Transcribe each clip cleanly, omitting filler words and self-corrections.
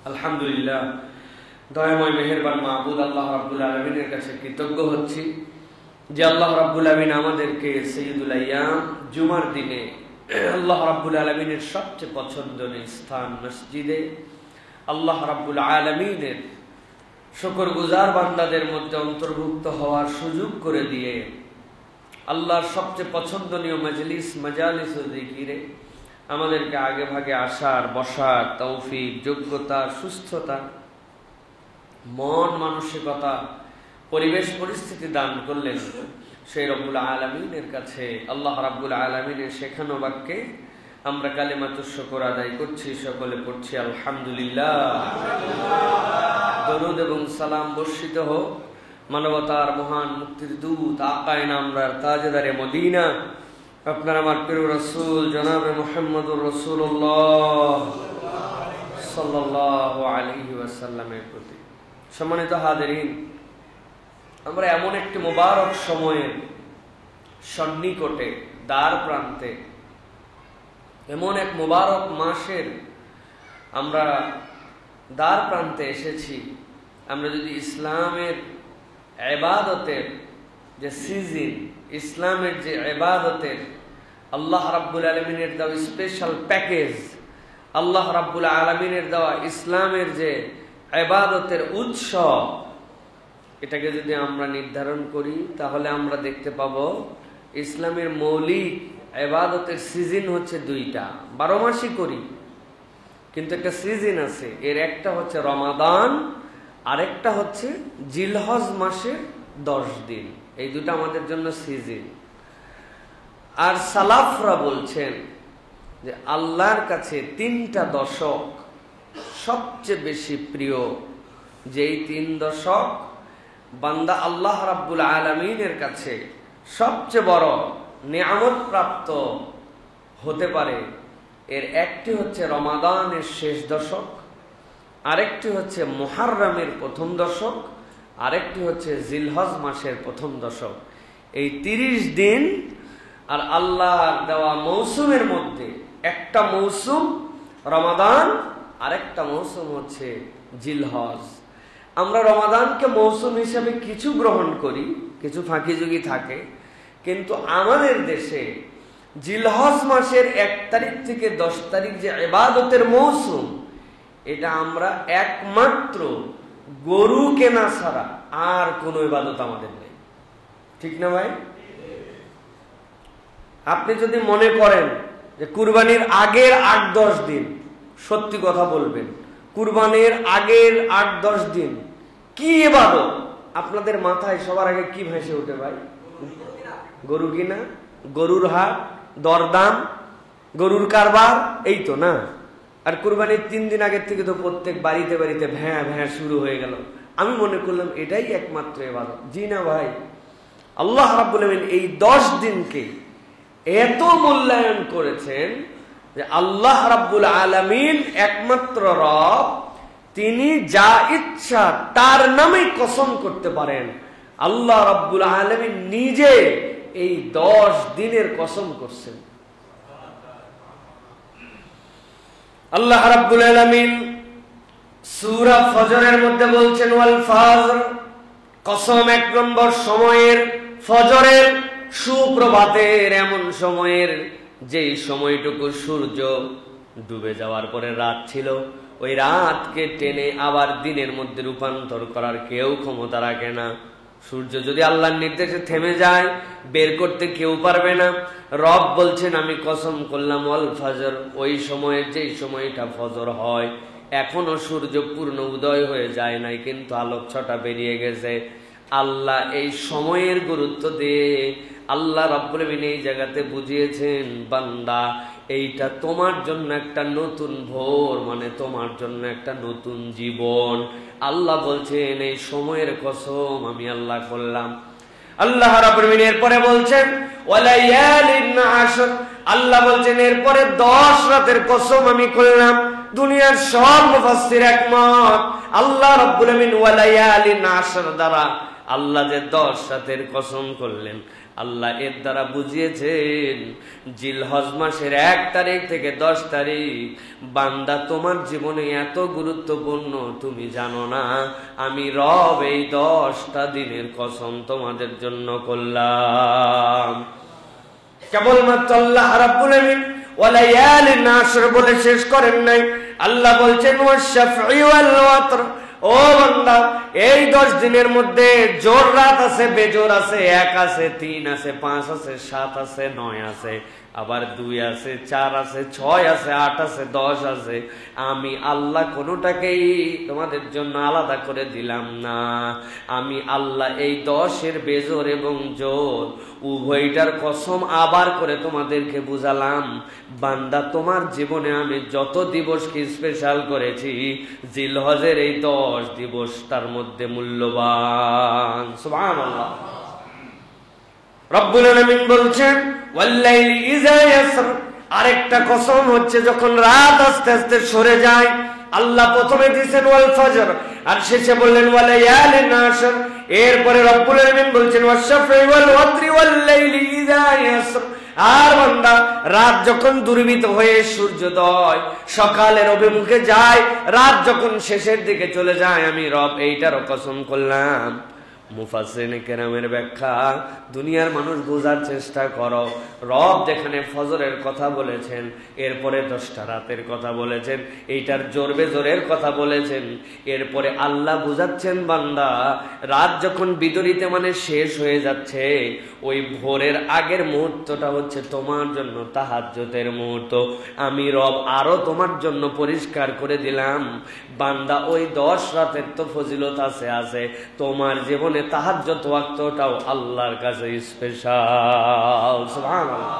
আলহামদুলিল্লাহ, দয়াময় মেহেরবান মাহবুদ আল্লাহ রাব্বুল আলামিনের কাছে কৃতজ্ঞ হচ্ছি যে আল্লাহ রাব্বুল আলামিন আমাদেরকে সাইয়্যিদুল আইয়াম জুমার দিনে আল্লাহ রাব্বুল আলামিনের সবচেয়ে পছন্দনীয় স্থান মসজিদে আল্লাহ রাব্বুল আলামিনের শুকরগুজার বান্দাদের মধ্যে অন্তর্ভুক্ত হওয়ার সুযোগ করে দিয়ে আল্লাহর সবচেয়ে পছন্দনীয় মজলিস মাজালিস ও জিকিরে আমাদেরকে আগে ভাগে আসার, বসার তৌফিক, যোগ্যতা, সুস্থতা, মন মানসিকতা, পরিবেশ পরিস্থিতি দান করলেন। সেই রব্বুল আলামিনের কাছে আল্লাহ রাব্বুল আলামিনের শেখানো বাক্যে আমরা কালিমাতুশ শুকর আদায় করছি, সকলে পড়ছি আলহামদুলিল্লাহ। দরুদ এবং সালাম বর্ষিত হোক মানবতার মহান মুক্তির দূত আকায়ে নামদার তাজদারে মদিনা আপনার আমার প্রিয় রাসূল জনাবে মুহাম্মদুর রাসূলুল্লাহ সাল্লাল্লাহু আলাইহি ওয়াসাল্লামের প্রতি। সম্মানিত হাজিরিন, আমরা এমন একটি মোবারক সময়ের সন্নিকটে, দ্বার প্রান্তে, এমন এক মোবারক মাসের আমরা দ্বার প্রান্তে এসেছি। আমরা যদি ইসলামের ইবাদতের যে সিজন, ইসলামের যে ইবাদতের আল্লাহ রাব্বুল আলামিনের দেওয়া স্পেশাল প্যাকেজ, আল্লাহ রাব্বুল আলামিনের দেওয়া ইসলামের যে ইবাদতের উৎসব, এটাকে যদি আমরা নির্ধারণ করি তাহলে আমরা দেখতে পাবো ইসলামের মৌলিক ইবাদতের সিজন হচ্ছে দুইটা। 12 মাসই করি, কিন্তু একটা সিজন আছে। এর একটা হচ্ছে রমাদান, আরেকটা হচ্ছে জিলহজ মাসের 10 দিন। এই দুটো আমাদের জন্য সিজন। আর সালাফরা বলছেন যে আল্লাহর কাছে 3টা দশক সবচেয়ে বেশি প্রিয়। যেই 3 দশক বান্দা আল্লাহ রাব্বুল আলামিনের কাছে সবচেয়ে বড় নিয়ামত প্রাপ্ত হতে পারে, এর একটি হচ্ছে রমাদানের শেষ দশক, আরেকটি হচ্ছে মুহাররমের প্রথম দশক, আরেকটি হচ্ছে জিলহজ মাসের প্রথম দশক। এই 30 দিন আর আল্লাহর দেওয়া মৌসুমের মধ্যে একটা মৌসুম রমাদান, আরেকটা মৌসুম হচ্ছে জিলহজ। আমরা রমাদানকে মৌসুম হিসেবে কিছু গ্রহণ করি, কিছু ফাঁকিঝুঁকি থাকে, কিন্তু আমাদের দেশে জিলহজ মাসের 1 তারিখ থেকে 10 তারিখ যে ইবাদতের মৌসুম, এটা আমরা একমাত্র গরু কেনা ছাড়া আর কোনো ইবাদত আমাদের নেই। ঠিক না ভাই? আপনি যদি মনে করেন যে কুরবানির আগের 8-10 দিন, সত্যি কথা বলবেন, কুরবানির আগের 8-10 দিন কি ইবাদত, আপনাদের মাথায় সবার আগে কি ভেসে ওঠে ভাই? গরু কিনা, গরুর হাট, দরদাম, গরুর কারবার, এই তো না? আর কুরবানির 3 দিন আগের থেকে তো প্রত্যেক বাড়িতে বাড়িতে ভ্যাঁ ভ্যাঁ শুরু হয়ে গেল। আমি মনে করলাম এটাই একমাত্র ইবাদত। জি না ভাই, আল্লাহ রাব্বুল আলামিন এই 10 দিনকে এত মূল্যায়ন করেছেন যে আল্লাহ রাব্বুল আলামিন একমাত্র রব, তিনি যা ইচ্ছা তার নামে কসম করতে পারেন। আল্লাহ রাব্বুল আলামিন নিজে এই 10 দিনের কসম করছেন। আল্লাহ রাব্বুল আলামিন সূরা ফজরের মধ্যে বলছেন ওয়াল ফজর, কসম 1 নম্বর সময়ের, ফজরের, সুপ্রভাতের, এমন সময়ের যেই সময়টুকু সূর্য ডুবে যাওয়ার পরে রাত ছিল, ওই রাতকে টেনে আবার দিনের মধ্যে রূপান্তর করার কেউ ক্ষমতা রাখে না। সূর্য যদি আল্লাহর নির্দেশে থেমে যায়, বের করতে কেউ পারবে না। রব বলছেন আমি কসম করলাম ওয়াল ফজর, ওই সময়ের যেই সময়টা ফজর হয়, এখনো সূর্য পূর্ণ উদয় হয়ে যায় নাই, কিন্তু আলোক ছটা বেরিয়ে গেছে। আল্লাহ এই সময়ের গুরুত্ব দিয়ে আল্লাহ রাব্বুল আলামিন এই জায়গাতে বুঝিয়েছেন, বান্দা এইটা তোমার জন্য একটা নতুন ভোর, মানে তোমার জন্য একটা নতুন জীবন। আল্লাহ বলছেন এই সময়ের কসম আমি আল্লাহ করলাম। আল্লাহ রাব্বুল আলামিন এরপরে বলছেন ওয়ালায়ালিন আশর, আল্লাহ বলছেন এরপরে 10 রাতের কসম আমি করলাম। দুনিয়ার সব মুফাসসির একমত, আল্লাহ রাব্বুল আলামিন ওয়ালায়ালিন আশর দ্বারা আল্লাহ যে 10 রাতের কসম করলেন, আল্লাহ এর দ্বারা বুঝিয়েছেন জিলহজ মাসের 1 তারিখ থেকে 10 তারিখ বান্দা তোমার জীবনে এত গুরুত্বপূর্ণ তুমি জানো না। আমি রব এই 10টা দিনের কসম তোমাদের জন্য করলাম। কেবলমাত্র আল্লাহ রাব্বুল আলামিন ওয়ালায়ালিন আশর বলে শেষ করেন নাই। আল্লাহ বলছেন ওয়াশ-শাফঈ ওয়াল ওয়াতর, ও বান্দা এই 10 দিনের মধ্যে জোর রাত আছে, বেজোর আছে, 1 আছে, 3 আছে, 5 আছে, 7 আছে, 9 আছে, আবার 2 আছে, 4 আছে, 6 আছে, 8 আছে, 10 আছে। আমি আল্লাহ কোনোটাকেই তোমাদের জন্য আলাদা করে দিলাম না। আমি আল্লাহ এই 10-এর বেজোর এবং জোর উভয়টার কসম আবার করে তোমাদেরকে বুঝালাম। বান্দা তোমার জীবনে আমি যত দিবসকে স্পেশাল করেছি, জিলহজের এই 10 দিবস তার মধ্যে মূল্যবান। সুবহানাল্লাহ। রব্বুল আলামিন বলছেন ওয়াল্লাইলি ইযা ইয়াসর, আরেকটা কসম হচ্ছে যখন রাত আস্তে আস্তে সরে যায়। আল্লাহ প্রথমে দিয়েছেন ওয়াল ফজর, আর শেষে বললেন ওয়ালায়ালিন আশর। এরপরে রব্বুল আলামিন বলছেন ওয়াশ-শাফঈ ওয়াল ওয়াতরি ওয়াল্লাইলি ইযা ইয়াসর। আর বান্দা রাত যখন দুর্বিত হয়ে সূর্যোদয় সকালের অভিমুখে যায়, রাত যখন শেষের দিকে চলে যায়, আমি রব এইটারও কসম করলাম। মুফাসসিরিন কেরামের ব্যাখ্যা, দুনিয়ার মানুষ বোঝার চেষ্টা করো। রব যেখানে ফজরের কথা বলেছেন, এরপরে 10টা রাতের কথা বলেছেন, এইটার জোরবে জোরের কথা বলেছেন, এরপরে আল্লাহ বুঝাচ্ছেন বান্দা রাত যখন বিদরিতে মানে শেষ হয়ে যাচ্ছে, ওই ভোরের আগের মুহূর্তটা হচ্ছে তোমার জন্য তাহাজ্জুদের মুহূর্ত। আমি রব আরো তোমার জন্য পরিষ্কার করে দিলাম বান্দা ওই 10 রাতের তো ফজিলত আছে, তোমার জীবনে তাহাজ্জুদ ওয়াক্তটাও আল্লাহর কাছে স্পেশাল। সুবহানাল্লাহ।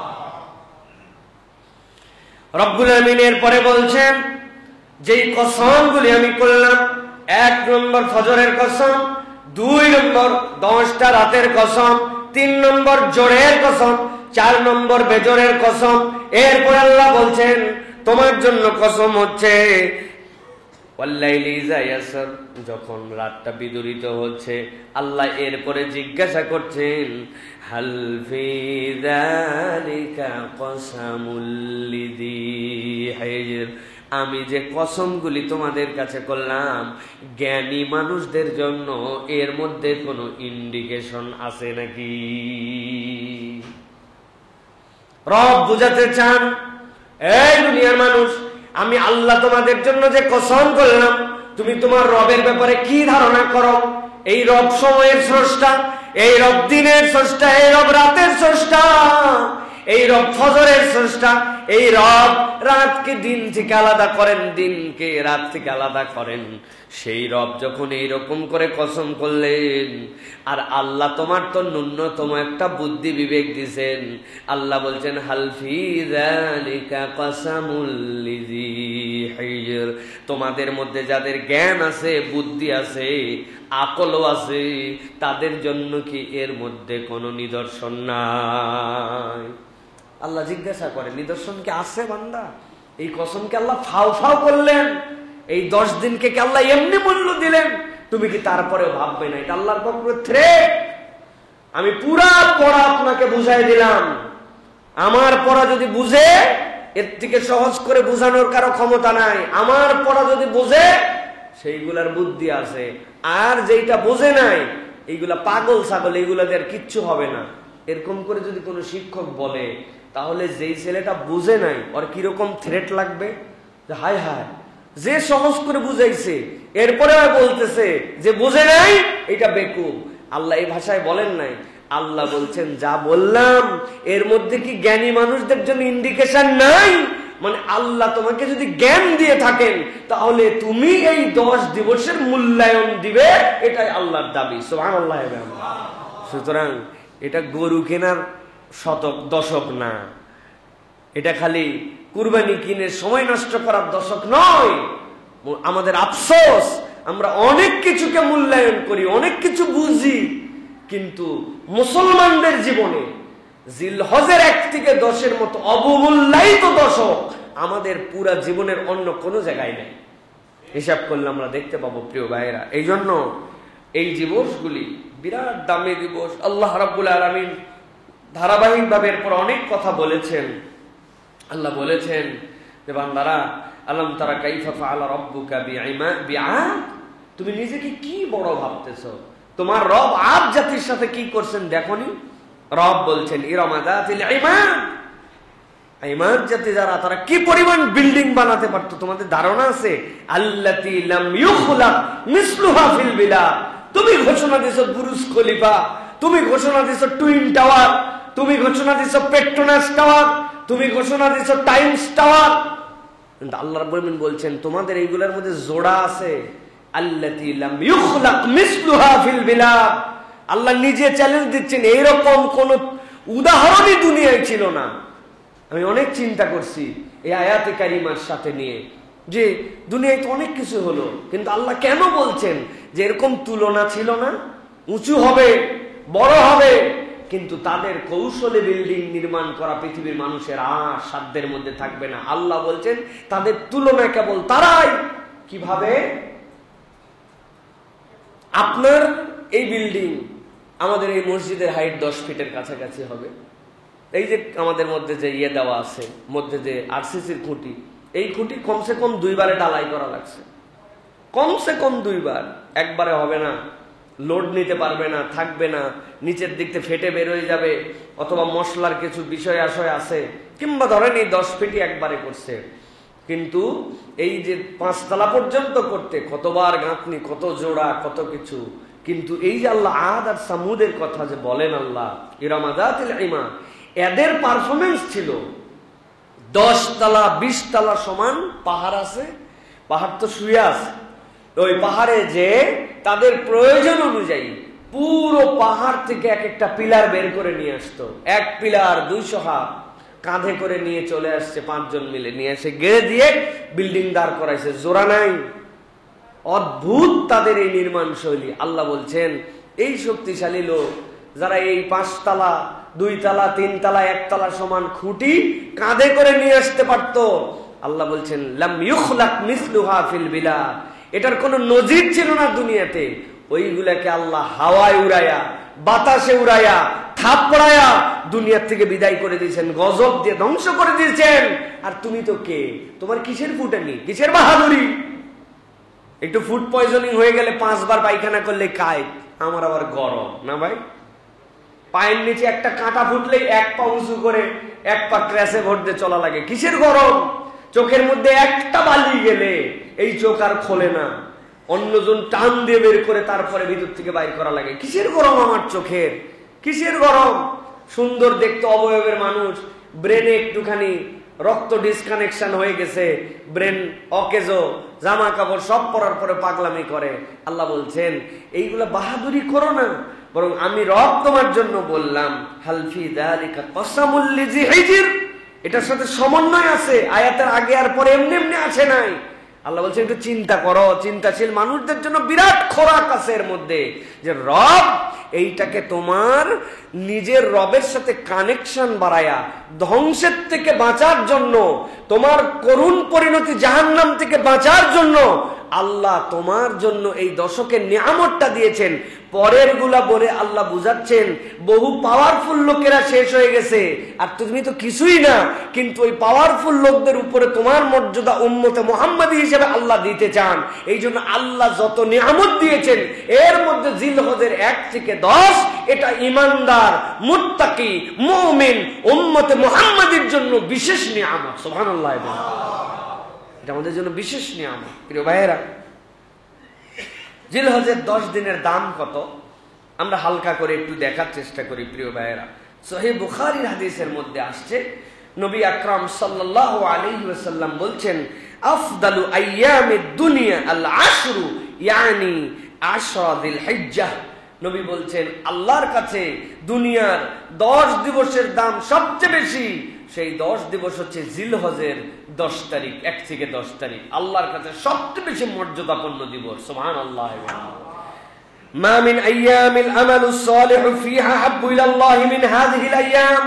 রব্বুল আলামিন এরপরে বলছেন যেই কসমগুলি আমি করলাম, 1 নম্বর ফজরের কসম, 2 নম্বর 10টা রাতের কসম, 3 নম্বর জোরের কসম, 4 নম্বর বেজোরের কসম। এরপর আল্লাহ বলছেন তোমার জন্য কসম হচ্ছে ওয়াল্লাইলি ইযা ইয়াসর, যখন রাতটা বিদরিত হচ্ছে। আল্লাহ এরপরে জিজ্ঞাসা করছেন হাল ফি যালিকা কসামুল লিযি হিজর, আমি যে কসমগুলি তোমাদের কাছে করলাম জ্ঞানী মানুষদের জন্য, এর মধ্যে কোনো ইন্ডিকেশন আছে নাকি? রব বুঝাতে চান এই দুনিয়ার মানুষ, আমি আল্লাহ তোমাদের জন্য যে কসম করলাম, তুমি তোমার রবের ব্যাপারে কি ধারণা করো? এই রব সময়ের স্রষ্টা, এই রব দিনের স্রষ্টা, এই রব রাতের স্রষ্টা, এই রব ফজরের স্রষ্টা, এই রব রাতকে দিন থেকে আলাদা করেন, দিনকে রাত থেকে আলাদা করেন। সেই রব যখন এইরকম করে কসম করলেন, আর আল্লাহ তোমার তো ন্যূনতম একটা বুদ্ধি বিবেক দিছেন। আল্লাহ বলছেন হাল ফি যালিকা কসামুল লিযি হিজর, তোমাদের মধ্যে যাদের জ্ঞান আছে, বুদ্ধি আছে, আকলও আছে, তাদের জন্য কি এর মধ্যে কোনো নিদর্শন নাই? আল্লাহ জিজ্ঞাসা করে নিদর্শন কি আছে বান্দা? এই কসমকে আল্লাহ ফাও ফাও করলেন, এই 10 দিনকে কি আল্লাহ এমনি মূল্য দিলেন? তুমি কি তারপরেও ভাববে না এটা আল্লাহর পক্ষে থ্রেট? আমি পুরা পড়া আপনাকে বুঝাই দিলাম, আমার পড়া যদি বুঝে, এর থেকে সহজ করে বুঝানোর কারো ক্ষমতা নাই। আমার পড়া যদি বুঝে, সেইগুলার বুদ্ধি আছে, আর যেটা বুঝে নাই এইগুলা পাগল ছাগল, এইগুলাদের কিচ্ছু হবে না। এরকম করে যদি কোনো শিক্ষক বলে, তাহলে যেই ছেলেটা বুঝে নাই ওর কিরকম থ্রেট লাগবে, যে হায় হায় যে সহজ করে বুঝাইছে এরপরে বলতেছে যে বুঝে নাই, এটা বেকুব। আল্লাহ এই ভাষায় বলেন নাই, আল্লাহ বলছেন যা বললাম এর মধ্যে কি জ্ঞানী মানুষদের জন্য ইন্ডিকেশন নাই? মানে আল্লাহ তোমাকে যদি জ্ঞান দিয়ে থাকেন, তাহলে তুমি এই 10 দিবসের মূল্যায়ন দিবে, এটাই আল্লাহর দাবি। সুবহানাল্লাহ। সুতরাং এটা গরু কেনার শতক দশক না, এটা খালি কুরবানি কিনে সময় নষ্ট করার দশক নয়। আমাদের আফসোস, আমরা অনেক কিছুকে মূল্যায়ন করি, অনেক কিছু বুঝি, কিন্তু মুসলমানদের জীবনে জিলহজের 1 থেকে 10-এর মতো অবমূল্যায়িত দশক আমাদের পুরা জীবনের অন্য কোনো জায়গায় নেই। হিসাব করলে আমরা দেখতে পাবো প্রিয় ভাইয়েরা। এই জন্য এই দিবসগুলি বিরাট দামি দিবস। আল্লাহ রাব্বুল আলামিন ধারাবাহিকভাবে এরপর অনেক কথা বলেছেন। আল্লাহ বলেছেন যে বান্দারা, আলম তারা কাইফা ফাআলা রাব্বুকা বিআদ, তুমি নিজেকে কি বড় ভাবতেছ, তোমার রব আদ জাতির সাথে কি করছেন দেখোনি? রব বলছেন ইরমা যাতিল ইমাদ, ইমাদ জাতি যারা, তারা কি পরিমাণ বিল্ডিং বানাতে পারতো তোমাদের ধারণা আছে? আল্লাতী লাম ইউখলাক মিসলুহা ফিল বিলাদ, তুমি ঘোষণা দিছো বুরুজ খলিফা, তুমি ঘোষণা দিছো টুইন টাওয়ার, তুমি ঘোষণা দিছো পেট্রোনাস টাওয়ার, তুমি ঘোষণা দিছো টাইমস টাওয়ার, কিন্তু আল্লাহ রাব্বুল আলামিন বলছেন তোমাদের এইগুলোর মধ্যে জোড়া আছে। আল্লাতী লাম ইউখলাক মিসলুহা ফিল বিলাদ, আল্লাহ নিজে চ্যালেঞ্জ দিচ্ছেন, এইরকম কোন উদাহরণই দুনিয়ায় ছিল না। আমি অনেক চিন্তা করছি এই আয়াতে কারিমার সাথে নিয়ে, যে দুনিয়ায় তো অনেক কিছু হলো, কিন্তু আল্লাহ কেন বলছেন যে এরকম তুলনা ছিল না, উঁচু হবে, বড় হবে, কিন্তু তাদের কৌশলে বিল্ডিং নির্মাণ করা পৃথিবীর মানুষের সাধ্যের মধ্যে থাকবে না। আল্লাহ বলছেন তাদের তুলনা কেবল তারাই। কিভাবে? আপনার এই বিল্ডিং, আমাদের এই মসজিদের হাইট 10 ফিটের কাছাকাছি হবে। এই যে আমাদের মধ্যে যে ইয়ে দেওয়া আছে, মধ্যে যে আরসিসির খুঁটি, এই খুঁটি কমসে কম 2 বারে ঢালাই করা লাগছে, কমসে কম 2 বার, একবারে হবে না, লোড নিতে পারবে না, থাকবে না, নিচের দিক থেকে ফেটে বের হয়ে যাবে, অথবা মশলার কিছু বিষয় আশয় আছে, কিংবা ধরেন এই 10 ফিটই একবারে করছে। কিন্তু এই যে 5 তলা পর্যন্ত করতে কতবার গাঁথনি, কত জোড়া, কত কিছু। কিন্তু এই যে আল্লাহ আদ আর সামুদের কথা যে বলেন আল্লাহ ইরমা যাতিল ইমাদ, এদের পারফরমেন্স ছিল 10 তলা 20 তলা সমান পাহাড় আছে, পাহাড় তো শুয়ে আছে, ওই পাহাড়ে যে তাদের প্রয়োজন অনুযায়ী পুরো পাহাড় থেকে এক একটা পিলার বের করে নিয়ে আসতো। এক পিলার 200 হাত কাঁধে করে নিয়ে চলে আসছে, 5 জন মিলে নিয়ে এসে গেড়ে দিয়ে বিল্ডিং দাঁড় করাইছে, জোড়া নাই। অদ্ভুত তাদের এই নির্মাণ শৈলী। আল্লাহ বলছেন এই শক্তিশালী লোক যারা এই 5 তলা 2 তলা 3 তলা 1 তলা সমান খুঁটি কাঁধে করে নিয়ে আসতে পারত, আল্লাহ বলছেন লাম ইউখলাক মিসলুহা ফিল বিলাদ, এটার কোনো নজির ছিল না দুনিয়াতে। ওইগুলাকে আল্লাহ হাওয়ায় উড়াইয়া, বাতাসে উড়াইয়া, থাপড়ায়া দুনিয়ার থেকে বিদায় করে দিয়েছেন, গজব দিয়ে ধ্বংস করে দিয়েছেন। আর তুমি তো কে? তোমার কিসের ফুটানি, কিসের বাহাদুরি? একটু ফুড পয়জনিং হয়ে গেলে 5 বার পায়খানা করলে কায়, আমার আবার গরম না ভাই। পায়ের নিচে একটা কাঁটা ফুটলে 1 পা উঁচু করে 1 পা ক্র্যাশে ভোট দিয়ে চলা লাগে, কিসের গরম? চোখের মধ্যে একটা বালি গেলে এই চোখ আর খোলে না, অন্যজন টান দিয়ে বের করে তারপরে ভিতর থেকে বাইর করা লাগে, কিসের গরম আমার চোখের, কিসের গরম? সুন্দর দেখতে অবয়বের মানুষ, ব্রেনে একটুখানি রক্ত ডিসকানেকশন হয়ে গেছে, ব্রেন অকেজো, জামা কাপড় সব পরার পরে পাগলামি করে। আল্লাহ বলছেন এইগুলা বাহাদুরি করো না, বরং আমি রব তোমার জন্য বললাম হালফি যালিকা কসামুল লিজি হিজর, এটার সাথে সমন্বয় আছে, আয়াতের আগে আর পরে এমনি এমনি আসে নাই। আল্লাহ বলছেন একটু চিন্তা করো, চিন্তাশীল মানুষদের জন্য বিরাট খোরাক আছে এর মধ্যে, যে রব এইটাকে তোমার নিজের রবের সাথে কানেকশন বাড়ায়া ধ্বংসের থেকে বাঁচার জন্য, তোমার করুণ পরিণতি জাহান্নাম থেকে বাঁচার জন্য আল্লাহ তোমার জন্য এই দশকের নিয়ামতটা দিয়েছেন। পরের গুলা বলে আল্লাহ বুঝাচ্ছেন বহু পাওয়ারফুল লোকেরা শেষ হয়ে গেছে আর তুমি তো কিছুই না, কিন্তু ওই পাওয়ারফুল লোকদের উপরে তোমার মর্যাদা উম্মতে মুহাম্মাদী হিসেবে আল্লাহ দিতে চান। এই জন্য আল্লাহ যত নিয়ামত দিয়েছেন এর মধ্যে জিলহজের 1 থেকে 10 এটা ইমানদার, মুত্তাকি, মুমিন উম্মতে মুহাম্মাদীর জন্য বিশেষ নিয়ামত। সুবহানাল্লাহ, এটা আমাদের জন্য বিশেষ নিয়ামত। প্রিয় ভাইয়েরা, জিলহজের 10 দিনের দাম কত আমরা হালকা করে একটু দেখার চেষ্টা করি। প্রিয় ভাইয়েরা, সহিহ বুখারীর হাদিসের মধ্যে আসছে, নবী আকরাম সাল্লাল্লাহু আলাইহি ওয়াসাল্লাম বলছেন আফদালু আইয়ামিদ দুনিয়া আল আশরু ইয়ানি 10 যিলহিজ্জাহ। নবী বলছেন আল্লাহর কাছে দুনিয়ার 10 দিবসের দাম সবচেয়ে বেশি, সেই 10 দিবস হচ্ছে জিলহজের 10 তারিখ, 1 থেকে 10 তারিখ আল্লাহর কাছে সবচেয়ে বেশি মর্যাদাপূর্ণ দিবস। সুবহানাল্লাহ। মা মিন আইয়ামিল আমালুস সালিহু ফিহা হাব্বু ইলাল্লাহি মিন হাযিহিল আইয়াম।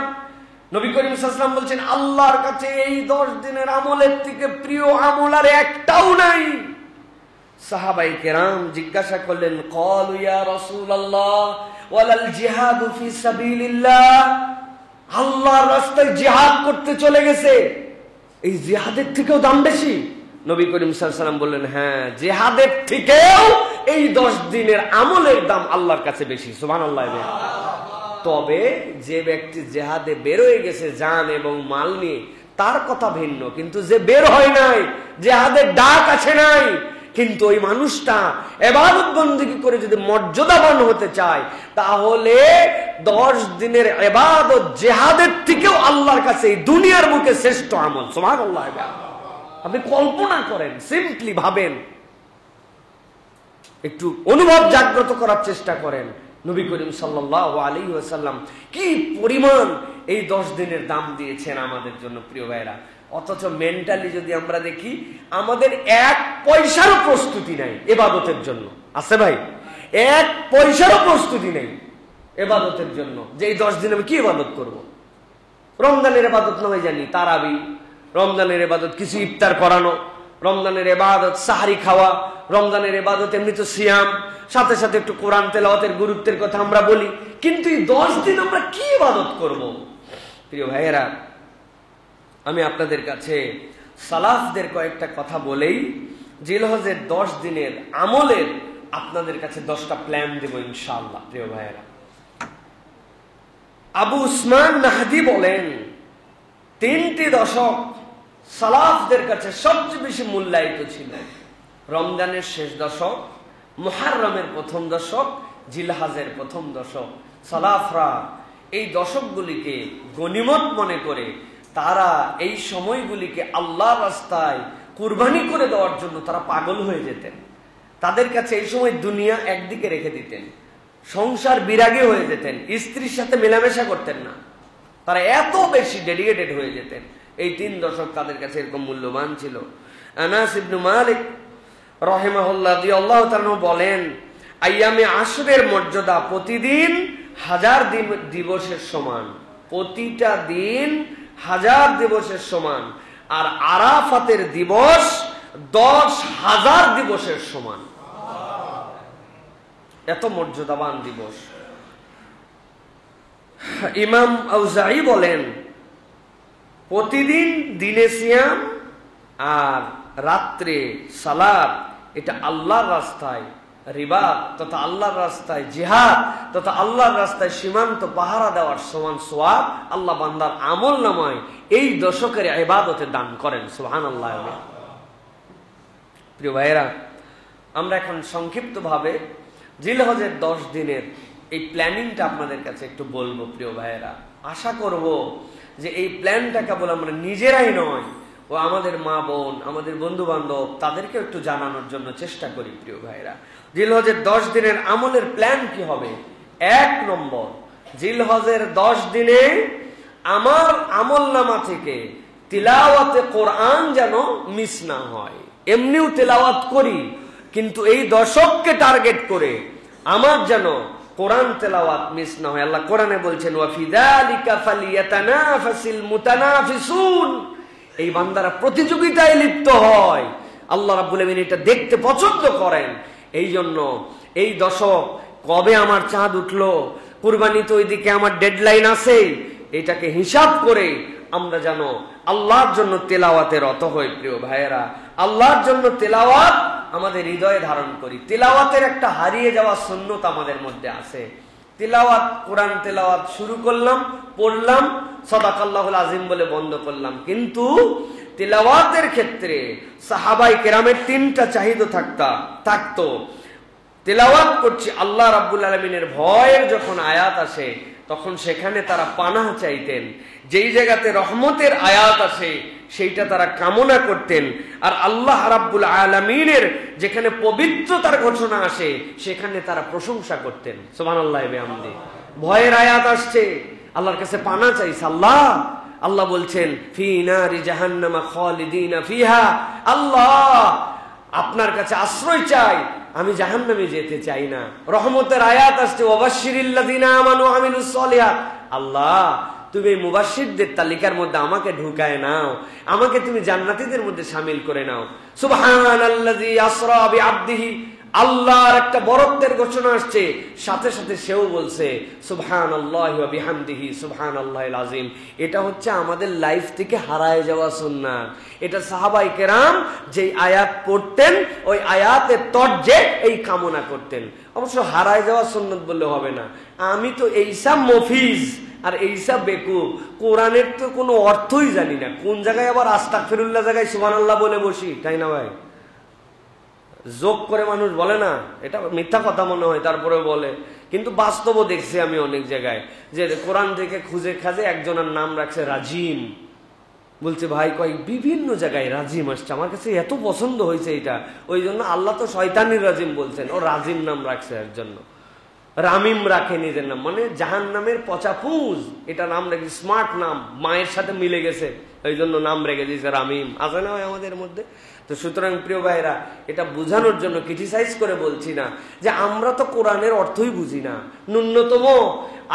নবী করিম সাল্লাল্লাহু আলাইহি ওয়াসাল্লাম বলছেন আল্লাহর কাছে এই 10 দিনের আমলের থেকে প্রিয় আমল আর একটাও নাই। সাহাবায়ে কেরাম জিজ্ঞাসা করলেন, ক্বালু ইয়া রাসূলুল্লাহ ওয়ালাল জিহাদু ফি সাবিলিল্লাহ, আল্লাহর রাস্তায় জিহাদ করতে চলে গেছে, এই জিহাদের থেকেও দাম বেশি? নবী করিম সাল্লাল্লাহু আলাইহি ওয়াসাল্লাম বললেন, হ্যাঁ, জিহাদের থেকেও এই 10 দিনের আমলের দাম আল্লাহর কাছে বেশি। সুবহানাল্লাহ। তবে যে ব্যক্তি জিহাদে বের হয়ে গেছে জান এবং মাল নিয়ে, তার কথা ভিন্ন। কিন্তু যে বের হয় নাই, জিহাদের ডাক আছে নাই, কিন্তু ওই মানুষটা ইবাদত বন্দেগী করে যদি মর্যাদাবান হতে চায়, তাহলে 10 দিনের ইবাদত জিহাদের থেকেও আল্লাহর কাছে এই দুনিয়ার বুকে শ্রেষ্ঠ আমল। সুবহানাল্লাহ। আপনি কল্পনা করেন, সিম্পলি ভাবেন, একটু অনুভব জাগ্রত করার চেষ্টা করেন। নবী করিম সাল্লাল্লাহু আলাইহি ওয়াসাল্লাম কি পরিমাণ এই 10 দিনের দাম দিয়েছেন আমাদের জন্য, প্রিয় ভাইরা। অথচ মেন্টালি যদি আমরা দেখি, আমাদের 1 পয়সারও প্রস্তুতি নাই ইবাদতের জন্য। আছে ভাই? 1 পয়সারও প্রস্তুতি নেই ইবাদতের জন্য, যে এই 10 দিন আমি কি ইবাদত করব। রমজানের ইবাদত নয় জানি তারাবি, রমজানের ইবাদত কিছু ইফতার করানো, রমজানের ইবাদত সাহরি খাওয়া, রমজানের ইবাদত এমনি তো সিয়াম, সাথে সাথে একটু কোরআন তেলাওয়াতের গুরুত্বের কথা আমরা বলি। কিন্তু এই 10 দিন আমরা কি ইবাদত করব? প্রিয় ভাইয়েরা, আমি আপনাদের কাছে সালাফদের কয়েকটা কথা বলেই জিলহজের 10 দিনের আমলের আপনাদের কাছে 10টা প্ল্যান দেব ইনশাআল্লাহ। প্রিয় ভাইয়েরা, আবু উসমান নাহদি বলেন, 3টি দশক সালাফদের কাছে সবচেয়ে বেশি মূল্যায়িত ছিল। রমজানের শেষ দশক, মুহররমের প্রথম দশক, জিলহজের প্রথম দশক। সালাফরা এই দশকগুলিকে গনিমত মনে করে তারা এই সময়গুলিকে আল্লাহর রাস্তায় কুরবানি করে দেওয়ার জন্য তারা পাগল হয়ে যেতেন। তাদের কাছে এই সময় দুনিয়া একদিকে রেখে দিতেন, সংসার বিরাগে হয়ে যেতেন, স্ত্রীর সাথে মেলামেশা করতেন না, তারা এত বেশি ডেডিকেটেড হয়ে যেতেন। এই 3 দশক তাদের কাছে এরকম মূল্যবান ছিল। আনাস ইবনে মালিক রাহিমাহুল্লাহ রাদিয়াল্লাহু তাআলা বলেন, আইয়ামে আশরের মর্যাদা প্রতিদিন 1000 দিবসের সমান, প্রতিটা দিন 1000 দিবসের সমান। আর আরাফাতের দিবস 10,000 দিবসের সমান। এত মর্যাদাবান দিবস। ইমাম আউজাঈ বলেন, প্রতিদিন দিনে সিয়াম আর রাত্রে সালাত, এটা আল্লাহর রাস্তায় রিবাত তথা আল্লাহর রাস্তায় জিহাদ তথা আল্লাহর রাস্তায় সীমান্ত পাহারা দেওয়ার সমান সওয়াব আল্লাহ বান্দার আমল নামায় এই দশকের ইবাদতে দান করেন। সুবহানাল্লাহ। প্রিয় ভাইয়েরা, আমরা এখন সংক্ষিপ্তভাবে জিলহজের 10 দিনের এই প্ল্যানিংটা আপনাদের কাছে একটু বলবো। প্রিয় ভাইয়েরা, আশা করব যে এই প্ল্যানটা কেবল আমরা নিজেরাই নয়, ও আমাদের মা বোন, আমাদের বন্ধু বান্ধব, তাদেরকে একটু জানানোর জন্য চেষ্টা করি। প্রিয় ভাইরা, জিলহজের 10 দিনের আমলের প্ল্যান কি হবে? 1 নম্বর, জিলহজের 10 দিনে আমার আমলনামা থেকে তিলাওয়াতে কোরআন যেন মিস না হয়। এমনিও তেলাওয়াত করি, কিন্তু এই দশককে টার্গেট করে আমার যেন কোরআন তেলাওয়াত মিস না হয়। আল্লাহ কোরআনে বলছেন, ওয়া ফি যালিকা ফালিয়াতানাফাসিল মুতানাফিসুন। এই বান্দারা প্রতিযোগিতায় লিপ্ত হয়, আল্লাহ রাব্বুল আমিন এটা দেখতে পছন্দ করেন। এই জন্য এই দশক কবে আমার চাঁদ উঠলো, কুরবানি তো ওইদিকে আমার ডেডলাইন আছে, এটাকে হিসাব করে আমরা যেন আল্লাহর জন্য তেলাওয়াতে রত হই। প্রিয় ভাইয়েরা, আল্লাহর জন্য তেলাওয়াত আমাদের হৃদয়ে ধারণ করি। তেলাওয়াতের একটা হারিয়ে যাওয়া সুন্নত আমাদের মধ্যে আছে। তেলাওয়াত, কোরআন তেলাওয়াত শুরু করলাম, পড়লাম, সাদাকাল্লাহুল আযীম বলে বন্ধ করলাম। কিন্তু তেলাওয়াতের ক্ষেত্রে সাহাবায়ে কেরামের 3টা চাহিদা থাকতো। তেলাওয়াত করছি, আল্লাহ রাব্বুল আলামিনের ভয়ের যখন আয়াত আসে তখন সেখানে তারা পানাহ চাইতেন। যেই জায়গাতে রহমতের আয়াত আসে সেইটা তারা কামনা করতেন। আর আল্লাহ রাব্বুল আলামিনের যেখানে পবিত্রতার ঘোষণা আসে সেখানে তারা প্রশংসা করতেন। সুবহানাল্লাহ বিহামদি। ভয়ের আয়াত আসছে, আল্লাহর কাছে পানা চাইছে। আল্লাহ বলছেন, ফি নারি জাহান্নামা খালিদিনা ফিহা। আল্লাহ, আপনার কাছে আশ্রয় চাই, আমি জাহান্নামে যেতে চাই না। রহমতের আয়াত আসছে, ওয়াবাশশিরিল্লাযিনা আমানু ওয়া আমিলুস সলিহাত। আল্লাহ, তুমি এই মুবাশশিরদের তালিকার মধ্যে আমাকে ঢুকায় নাও, আমাকে তুমি জান্নাতীদের মধ্যে শামিল করে নাও। সুবহানাল্লাযী আসরা বিআবদিহি। আল্লাহর একটা বরত্বের ঘোষণা আসছে, সাথে সাথে সেও বলছে সুবহানাল্লাহি ওয়া বিহামদিহি সুবহানাল্লাহিল আযীম। এটা হচ্ছে আমাদের লাইফ থেকে হারায় যাওয়া সুন্নাত। এটা সাহাবায়ে কেরাম যেই আয়াত পড়তেন ওই আয়াতের তর্জে এই কামনা করতেন। অবশ্য হারায় যাওয়া সুন্নাত বললে হবে না। আমি তো এইসব মফিজ আর এইসব বেকুব, কোরআনের তো কোনো অর্থই জানি না। কোন জায়গায় আবার আস্তাগফিরুল্লাহ জায়গায় সুবহানাল্লাহ বলে বসি, তাই না ভাই? যোগ করে মানুষ বলে না, এটা মিথ্যা কথা মনে হয়, তারপরে বলে। কিন্তু বাস্তবও দেখছি আমি অনেক জায়গায় যে কোরআন থেকে খুঁজে খাজে একজনের নাম রাখছে রাজিম। বলছে ভাই কয় বিভিন্ন জায়গায় রাজিম আসছে, আমার কাছে এত পছন্দ হয়েছে এটা, ওই জন্য আল্লাহ তো শয়তানির রাজিম বলছেন, ও রাজিম নাম রাখছে এর জন্য। রামিম রাখে নিজের নাম, মানে জাহান নামের পচাপুজ, এটা নাম রেখে স্মার্ট নাম, মায়ের সাথে মিলে গেছে, ওই জন্য নাম রেখে দিয়েছে রামিম। আছে না আমাদের মধ্যে? তো সুতরাং প্রিয় ভাইরা, এটা বোঝানোর জন্য ক্রিটিসাইজ করে বলছি না যে আমরা তো কোরআনের অর্থই বুঝি না। ন্যূনতম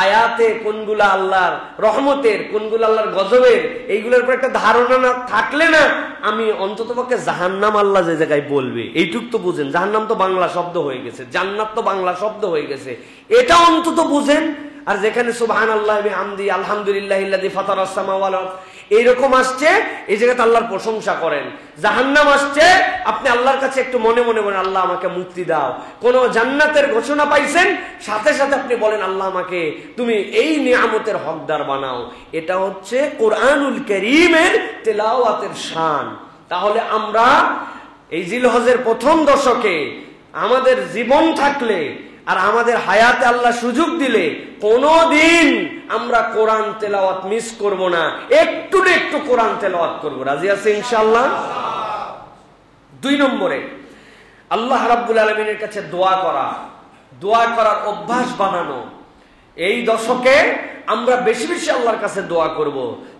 আয়াতে কোনগুলা আল্লাহর রহমতের, কোনগুলা আল্লাহর গজবের, এইগুলোর উপর একটা ধারণা না থাকলে না, আমি অন্ততপক্ষে জাহান্নাম আল্লাহ যে জায়গায় বলবে এইটুক তো বুঝেন। জাহান্নাম তো বাংলা শব্দ হয়ে গেছে, জান্নাত তো বাংলা শব্দ হয়ে গেছে, এটা অন্তত বুঝেন। আর যেখানে সুবহানাল্লাহি বিহামদি আলহামদুলিল্লাহিল্লাযী ফাতারাস সামাওয়াতি ওয়াল আরদ এইরকম আসছে, এই জায়গাতে আল্লাহর প্রশংসা করেন। জাহান্নাম আসছে, আপনি আল্লাহর কাছে একটু মনে মনে বলেন আল্লাহ আমাকে মুক্তি দাও। কোন জান্নাতের ঘোষণা পাইছেন, সাথে সাথে আপনি বলেন আল্লাহ আমাকে তুমি এই নিয়ামতের হকদার বানাও। এটা হচ্ছে কোরআনুল কারীমের তেলাওয়াতের শান। তাহলে আমরা এই জিলহজের প্রথম দশকে আমাদের জীবন থাকলে আর আমাদের হায়াতে আল্লাহ সুযোগ দিলে কোনদিন আমরা কোরআন তেলাওয়াত মিস করব না, একটু না একটু কোরআন তেলাওয়াত করব। রাজি আছে ইনশাআল্লাহ? 2 নম্বরে আল্লাহ রাব্বুল আলামিনের কাছে দোয়া করা, দোয়া করার অভ্যাস বানানো। এই দশকে আমরা বেশি বেশি আল্লাহর কাছে দোয়া করব।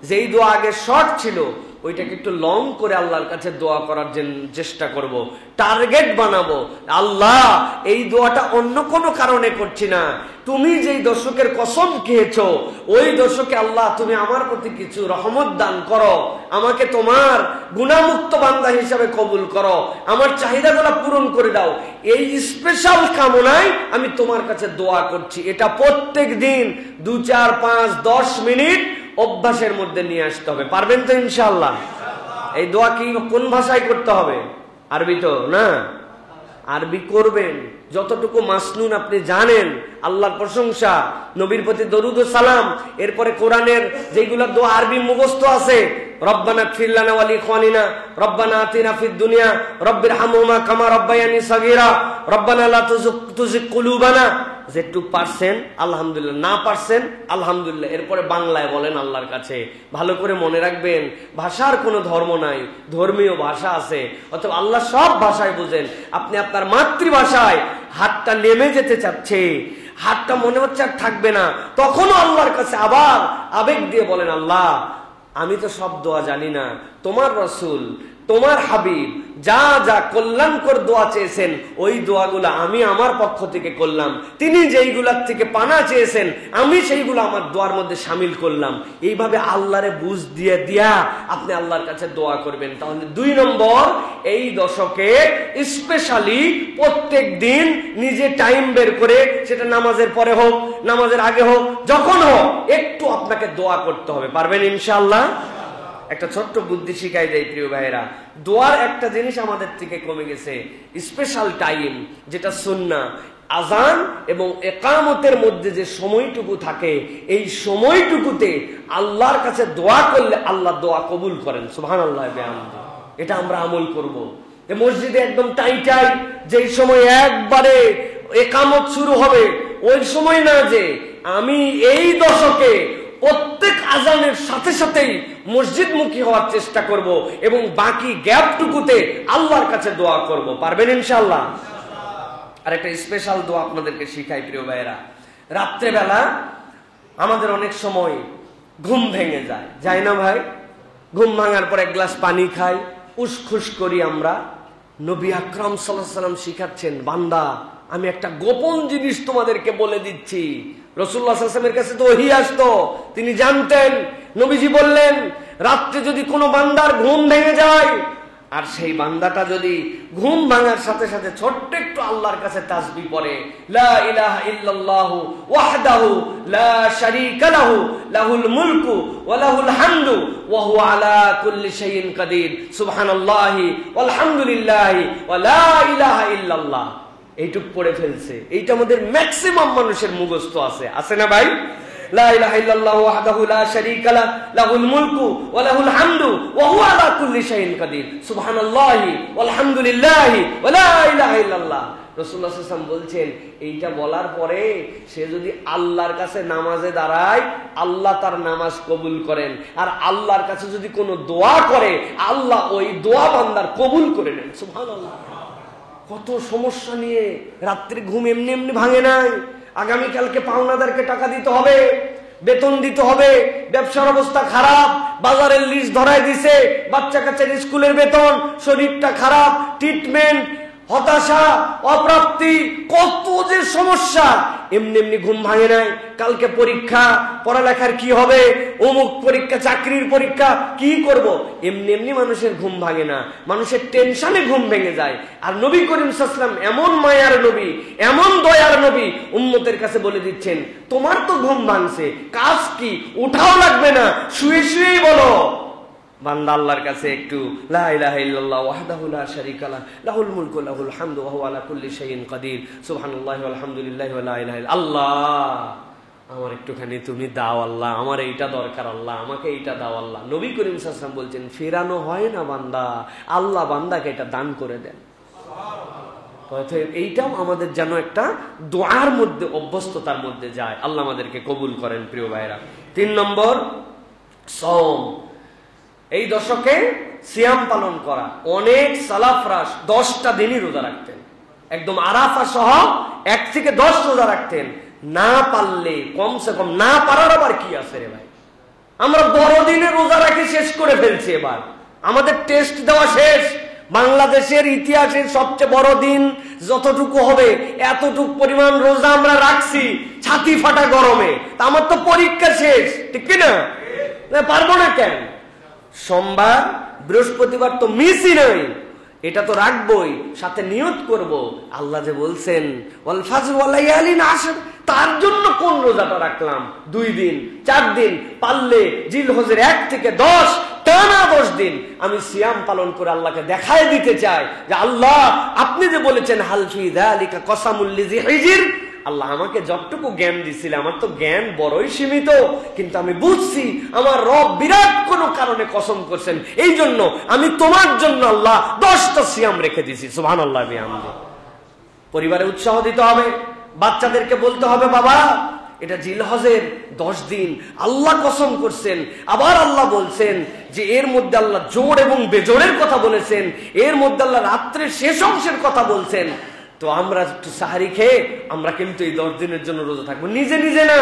যেই দোয়া আগে শর্ট ছিল ওইটাকে একটু লং করে আল্লাহর কাছে দোয়া করার চেষ্টা করব, টার্গেট বানাবো। আল্লাহ এই দোয়াটা অন্য কোনো কারণে করছি না, তুমি যেই দশকের কসম খেয়েছো ওই দশকে আল্লাহ তুমি আমার প্রতি কিছু রহমত দান করো, আমাকে তোমার গুনাহমুক্ত বান্দা হিসাবে কবুল করো, আমার চাহিদাগুলো পূরণ করে দাও। এই স্পেশাল কামনায় আমি তোমার কাছে দোয়া করছি। এটা প্রত্যেক দিন 2, 4, 5, 10 মিনিট অভ্যাসের মধ্যে নিয়ে আসতে হবে। পারবেন তো ইনশাআল্লাহ? এই দোয়া কি কোন ভাষায় করতে হবে? আরবি তো না? আরবি করবেন যতটুকু মাসনুন আপনি জানেন, আল্লাহর প্রশংসা, নবীর প্রতি দরুদ ও সালাম, এরপরে কোরআনের যেগুলো দোয়া আরবি মুখস্থ আছে, রব্বানা ইগফির লানা ওয়া লিইখওয়ানিনা, রব্বানা আতিনা ফিদ দুনিয়া, রব্বিরহামহুমা কামা রাব্বায়ানি সাগীরা, রব্বানা লা তুযিগ কুলুবানা। যেটুক পারছেন আলহামদুলিল্লাহ, না পারছেন আলহামদুলিল্লাহ। এরপরে বাংলায় বলেন আল্লাহর কাছে। ভালো করে মনে রাখবেন, ভাষার কোনো ধর্ম নাই, ধর্মীয় ভাষা আছে, অথবা আল্লাহ সব ভাষায় বুঝেন। আপনি আপনার মাতৃভাষায় হাতটা নেমে যেতে চাচ্ছে, হাতটা মনে হচ্ছে আর থাকবে না, তখনও আল্লাহর কাছে আবার আবেগ দিয়ে বলেন আল্লাহ আমি তো সব দোয়া জানি না, তোমার রাসূল তোমার হাবিব যা যা কল্যাণকর দোয়া চেয়েছেন ওই দোয়াগুলো আমি আমার পক্ষ থেকে করলাম, তিনি যেইগুলার থেকে পানা চেয়েছেন আমি সেইগুলো আমার দোয়ার মধ্যে শামিল করলাম। এইভাবে আল্লাহরে বুঝ দিয়ে দিয়া আপনি আল্লাহর কাছে দোয়া করবেন। তাহলে 2 নম্বর, এই দশকে স্পেশালি প্রত্যেক দিন নিজে টাইম বের করে, সেটা নামাজের পরে হোক, নামাজের আগে হোক, যখন হোক, একটু আপনাকে দোয়া করতে হবে। পারবেন ইনশাআল্লাহ? একটা ছোট্ট বুদ্ধি শিখাই দেয় প্রিয় ভাইরা, দোয়ার একটা জিনিস আমাদের থেকে কমে গেছে, স্পেশাল টাইম, যেটা সুন্নাহ। আযান এবং ইকামতের মধ্যে যে সময়টুকু থাকে, এই সময়টুকুতে আল্লাহর কাছে দোয়া করলে আল্লাহ দোয়া কবুল করেন। সুবহানাল্লাহ বিহামদি। এটা আমরা আমল করব। মসজিদে একদম টাইটাই যেই সময় একবারে ইকামত শুরু হবে ওই সময় না, যে আমি এই দশকে প্রত্যেক আজানের সাথে সাথেই মসজিদমুখী হওয়ার চেষ্টা করব এবং বাকি গ্যাপটুকুতে আল্লাহর কাছে দোয়া করব। পারবেন ইনশাআল্লাহ? আর একটা স্পেশাল দোয়া আপনাদেরকে শিখাই প্রিয় ভাইয়েরা। রাত্রেবেলা আমাদের অনেক সময় ঘুম ভেঙে যায়, যায় না ভাই? ঘুম ভাঙার পর 1 গ্লাস পানি খাই, উসখুস করি আমরা। নবী আকরাম সাল্লাল্লাহু আলাইহি ওয়াসাল্লাম শিখাচ্ছেন, বান্দা আমি একটা গোপন জিনিস তোমাদেরকে বলে দিচ্ছি। রাসূলুল্লাহ সাল্লাল্লাহু আলাইহি ওয়াসাল্লামের কাছে তো ওহী আসতো, তিনি জানতেন। নবীজি বললেন, রাত্রে যদি কোনো বান্দার ঘুম ভেঙে যায় আর সেই বান্দাটা যদি ঘুম ভাঙার সাথে সাথে ছোট্ট একটু আল্লাহর কাছে তাসবিহ পড়ে, লা ইলাহা ইল্লাল্লাহু ওয়াহদাহু লা শারীকা লাহু লাহুল মুলকু ওয়া লাহুল হামদু ওয়া হুয়া আলা কুল্লি শাইইন কাদির, সুবহানাল্লাহি ওয়ালহামদুলিল্লাহি ওয়া লা ইলাহা ইল্লাল্লাহ, এইটুক পড়ে ফেলছে। এইটা আমাদের ম্যাক্সিমাম মানুষের মুখস্থ আছে না ভাই? লা ইলাহা ইল্লাল্লাহু ওয়াহদাহু লা শারীকা লাহু লাহুল মুলকু ওয়া লাহুল হামদু ওয়া হুয়া আলা কুল্লি শাইইন কাদির, সুবহানাল্লাহি ওয়ালহামদুলিল্লাহি ওয়া লা ইলাহা ইল্লাল্লাহ। রাসূলুল্লাহ সাল্লাল্লাহু আলাইহি ওয়াসাল্লাম বলছেন, এইটা বলার পরে সে যদি আল্লাহর কাছে নামাজে দাঁড়ায়, আল্লাহ তার নামাজ কবুল করেন। আর আল্লাহর কাছে যদি কোনো দোয়া করে, আল্লাহ ওই দোয়া বান্দার কবুল করে নেন। সুবহানাল্লাহ। কত সমস্যা নিয়ে রাত্রি ঘুম এমনি এমনি ভাঙে নাই। আগামীকালকে পাওনাদারকে টাকা দিতে হবে, বেতন দিতে হবে, ব্যবসার অবস্থা খারাপ, বাজারের লিস্ট ধরায় দিছে, বাচ্চা কাচ্চার স্কুলের বেতন, শরীরটা খারাপ, ট্রিটমেন্ট, হতাশা, অপ্রাপ্তি, কত যে সমস্যা। এমনি এমনি ঘুম ভাঙে নাই। কালকে পরীক্ষা, পড়ালেখার কি হবে, অমুক পরীক্ষা, চাকরির পরীক্ষা, কি করব, এমনি এমনি মানুষের ঘুম ভাঙে না, মানুষের টেনশনে ঘুম ভেঙে যায়। আর নবী করিম সাল্লাল্লাহু আলাইহি ওয়াসাল্লাম এমন মায়ার নবী, এমন দয়ার নবী, উম্মতের কাছে বলে দিচ্ছেন, তোমার তো ঘুম ভাঙছে, কাজ কি, উঠাও লাগবে না, শুয়ে শুয়েই বলো। বান্দা আল্লাহর কাছে একটু লা ইলাহা ইল্লাল্লাহু ওয়াহদাহু লা শারীকা লাহু লাহুল মুলকু ওয়া লাহুল হামদু ওয়া হুয়া আলা কুল্লি শাইইন কাদির, সুবহানাল্লাহি ওয়াল হামদুলিল্লাহি ওয়া লা ইলাহা ইল্লাল্লাহ। আল্লাহ, আমার একটুখানি তুমি দাও আল্লাহ, আমার এইটা দরকার আল্লাহ, আমাকে এইটা দাও আল্লাহ। নবী করিম সাল্লাল্লাহু আলাইহি ওয়াসাল্লাম বলছেন, ফেরানো হয় না বান্দা, আল্লাহ বান্দাকে এটা দান করে দেন। এইটাও আমাদের যেন একটা দোয়ার মধ্যে, অভ্যস্ততার মধ্যে যায়। আল্লাহ আমাদেরকে কবুল করেন। প্রিয় ভাইরা, 3 নম্বর সওম। এই দশকে সিয়াম পালন করা। অনেক সালাফরা 10টা দিনই রোজা রাখতেন, একদম আরাফা সহ 1 থেকে 10 রোজা রাখতেন। না পারলে কমসে কম, না পারার আবার কি আছে রে ভাই, আমরা বড় দিনে রোজা রাখি শেষ করে ফেলছি। এবার আমাদের টেস্ট দেওয়া শেষ। বাংলাদেশের ইতিহাসের সবচেয়ে বড় দিন যতটুকু হবে, এতটুকু পরিমাণ রোজা আমরা রাখছি ছাতি ফাটা গরমে। তা আমার তো পরীক্ষা শেষ, ঠিক কিনা? পারবো না কেন? সোমবার, বৃহস্পতিবার তো মিসই নয়, এটা তো রাখবই, সাথে নিয়ত করব। আল্লাহ যে বলছেন ওয়াল ফাজর ওয়াল লায়ালিন আশর, তার জন্য কোন রোজাটা রাখলাম? 2 দিন 4 দিন, পারলে জিলহজের 1 থেকে 10 টানা 10 দিন আমি সিয়াম পালন করে আল্লাহকে দেখায় দিতে চাই যে আল্লাহ, আপনি যে বলেছেন হাল ফি যালিকা কসামুল লিজি হিজর, আল্লাহ আমাকে যতটুকু জ্ঞান দিয়েছিলেন, আমার তো জ্ঞান বড়ই সীমিত, কিন্তু আমি বুঝছি আমার রব বিরাট কোনো কারণে কসম করছেন, এই জন্য আমি তোমার জন্য আল্লাহ 10টা সিয়াম রেখে দিয়েছি। সুবহানাল্লাহ। পরিবারে উৎসাহ দিতে হবে, বাচ্চাদেরকে বলতে হবে, বাবা এটা জিলহজের 10 দিন, আল্লাহ কসম করছেন। আবার আল্লাহ বলছেন যে এর মধ্যে আল্লাহ জোর এবং বেজোরের কথা বলেছেন, এর মধ্যে আল্লাহ রাত্রের শেষ অংশের কথা বলছেন। তো আমরা একটু সাহারি খেয়ে আমরা কিন্তু এই 10 দিনের জন্য রোজা থাকবো। নিজে নিজে না,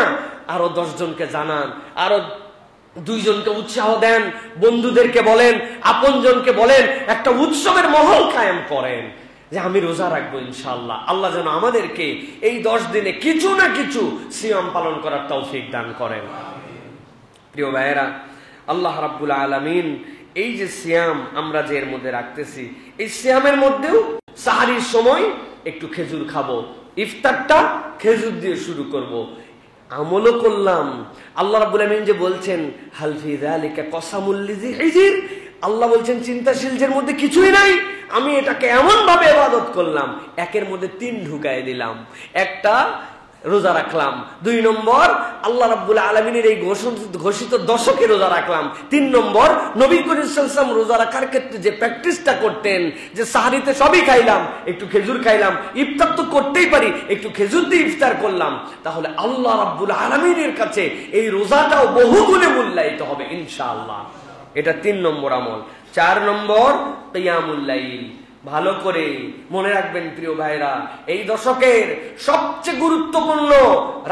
আরো 10 জনকে জানান, আরো 2 জনকে উৎসাহ দেন, বন্ধুদেরকে বলেন, আপনজনকে বলেন, একটা উৎসবের মহল কায়েম করেন যে আমি রোজা রাখবো ইনশাআল্লাহ। আল্লাহ যেন আমাদেরকে এই 10 দিনে কিছু না কিছু সিয়াম পালন করার তৌফিক দান করেন। প্রিয় ভাইয়েরা, আল্লাহ রাব্বুল আলামিন এই যে সিয়াম আমরা যে এর মধ্যে রাখতেছি, এই সিয়ামের মধ্যেও সাহারির সময় একটু খেজুর খাবো, ইফতারটা খেজুর দিয়ে শুরু করব, আমলও করলাম। আল্লাহ রাব্বুল আলামিন যে বলছেন হাল ফি যালিকা কসামুল লিজি হিজর, আল্লাহ বলছেন চিন্তাশীলদের মধ্যে কিছুই নাই, আমি এটাকে এমন ভাবে ইবাদত করলাম, একের মধ্যে 3 ঢুকায় দিলাম। একটা রোজা রাখলাম, 2 নম্বর আল্লাহ রাব্বুল আলামিনের এই ঘোষিত দশকে রোজা রাখলাম, 3 নম্বর নবী করিম সাল্লাল্লাহু আলাইহি ওয়াসাল্লাম রোজা রাখার ক্ষেত্রে যে প্র্যাকটিসটা করতেন, যে সাহরিতে সবই খাইলাম, একটু খেজুর খাইলাম, ইফতার তো করতেই পারি, একটু খেজুর দিয়ে ইফতার করলাম, তাহলে আল্লাহ রাব্বুল আলামিনের কাছে এই রোজাটাও বহুগুণে মূল্যায়িত হবে ইনশাআল্লাহ। এটা 3 নম্বর আমল। 4 নম্বর কিয়ামুল লাইল। ভালো করে মনে রাখবেন প্রিয় ভাইরা, এই দশকের সবচেয়ে গুরুত্বপূর্ণ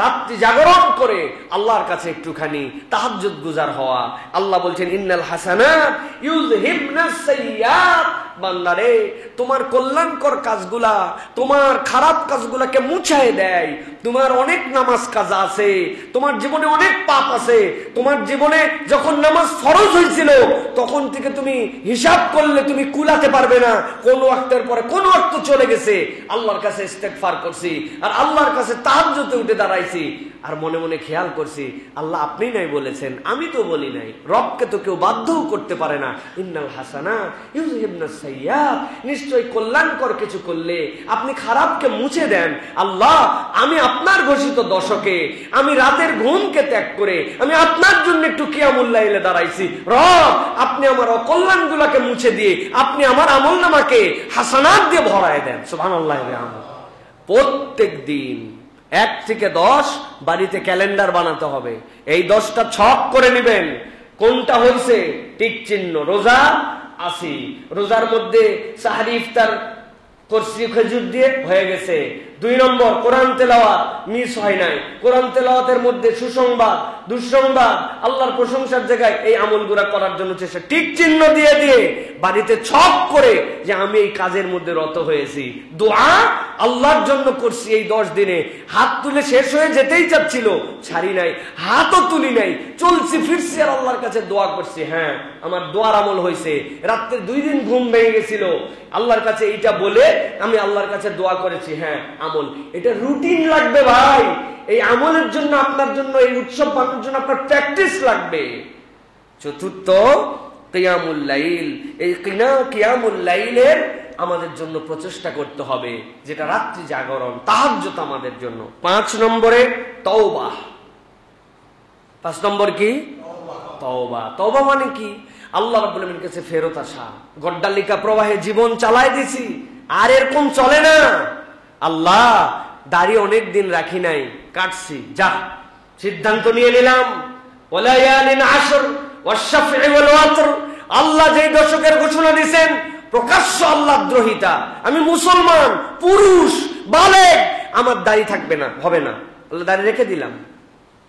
রাত্রি জাগরণ করে আল্লাহর কাছে একটুখানি তাহাজ্জুদ গুজার হওয়া। আল্লাহ বলছেন ইন্নাল হাসানাত ইউযহিবনাস সাইয়্যাত, বান্দারে তোমার কল্যাণকর কাজগুলা তোমার খারাপ কাজগুলাকে মুছায় দেয়, তোমার অনেক নামাজ কাজা আছে, তোমার জীবনে অনেক পাপ আছে। তোমার জীবনে যখন নামাজ ফরজ হয়েছিল তখন থেকে তুমি হিসাব করলে তুমি কুলাতে পারবে না, কোন ওয়াক্তের পরে কোন ওয়াক্ত চলে গেছে। আল্লাহর কাছে ইস্তেগফার করছি আর আল্লাহর কাছে তাহাজ্জুদে উঠে দাঁড়াইছি, আর মনে মনে খেয়াল করছি আল্লাহ আপনি নাই বলেছেন, আমি তো বলি নাই। রবকে তো কেউ বাধ্যও করতে পারে না। ইন্নাল হাসানাত ইউযহিবনাস সাইয়্যাত, নিশ্চয় কল্যাণকর কিছু করলে আপনি খারাপকে মুছে দেন। আল্লাহ আমি আপনার ঘোষিত দশকে আমি রাতের ঘুমকে ত্যাগ করে আমি আপনার জন্য একটু কিয়ামুল লাইলে দাঁড়াইছি। রব আপনি আমার অকল্যাণগুলোকে মুছে দিয়ে আপনি আমার আমলনামাকে হাসানাত দিয়ে ভরায় দেন। সুবহানাল্লাহ। প্রত্যেক দিন 1 থেকে 10 বাড়িতে ক্যালেন্ডার বানাতে হবে। এই 10টা ছক করে নেবেন, কোনটা হয়েছে টিক চিহ্ন। রোজা আসি, রোজার মধ্যে সাহারি ইফতার করছি খেজুর দিয়ে, হয়ে গেছে। 2 নম্বর কোরআন তেলাওয়াত মিস হয় নাই। কোরআন তেলাওয়াতের মধ্যে সুসংবাদ দুঃসংবাদ আল্লাহর প্রশংসার জায়গায় এই আমলগুলা করার জন্য চেষ্টা, টিক চিহ্ন দিয়ে দিয়ে বাড়িতে ছক করে যে আমি এই কাজের মধ্যে রত হয়েছি। দোয়া আল্লাহর জন্য করছি এই 10 দিনে। হাত তুলে শেষ হয়ে যেতেই চাচ্ছিল, ছাড়ি নাই, হাতও তুলি নাই, চলছি ফিরছি আর আল্লাহর কাছে দোয়া করছি। হ্যাঁ আমার দোয়ার আমল হয়েছে। রাত্রে 2 দিন ঘুম ভেঙে গেছিল, আল্লাহর কাছে এইটা বলে আমি আল্লাহর কাছে দোয়া করেছি। হ্যাঁ আমল, এটা রুটিন লাগবে ভাই। এই আমলের জন্য আপনার জন্য এই উৎসব পালনের জন্য আপনার প্র্যাকটিস লাগবে। চতুর্থ কিয়ামুল লাইল, এই কিয়ামুল লাইলের আমাদের জন্য প্রচেষ্টা করতে হবে, যেটা রাত্রি জাগরণ তাহাজ্জুদ আমাদের জন্য। 5 নম্বরে তওবা। 5 নম্বর কি? তওবা। তওবা মানে কি? আল্লাহ রাব্বুল আলামিনের কাছে ফেরত আসা। গড্ডালিকা প্রবাহে জীবন চালায় দিছি, আর এরকম চলে না। আল্লাহ দাড়ি অনেক দিন রাখি নাই, কাটছি, যা সিদ্ধান্ত নিয়ে নিলাম। ওয়ালায়ালিন আশর ওয়াশ-শাফঈ ওয়াল ওয়াতর, আল্লাহ যেই দশকের ঘোষণা দিয়েছেন প্রকাশ্য আল্লাহ দ্রোহিতা, আমি মুসলমান পুরুষ বালেগ, আমার দাড়ি থাকবে না, হবে না। আল্লাহ দাড়ি রেখে দিলাম,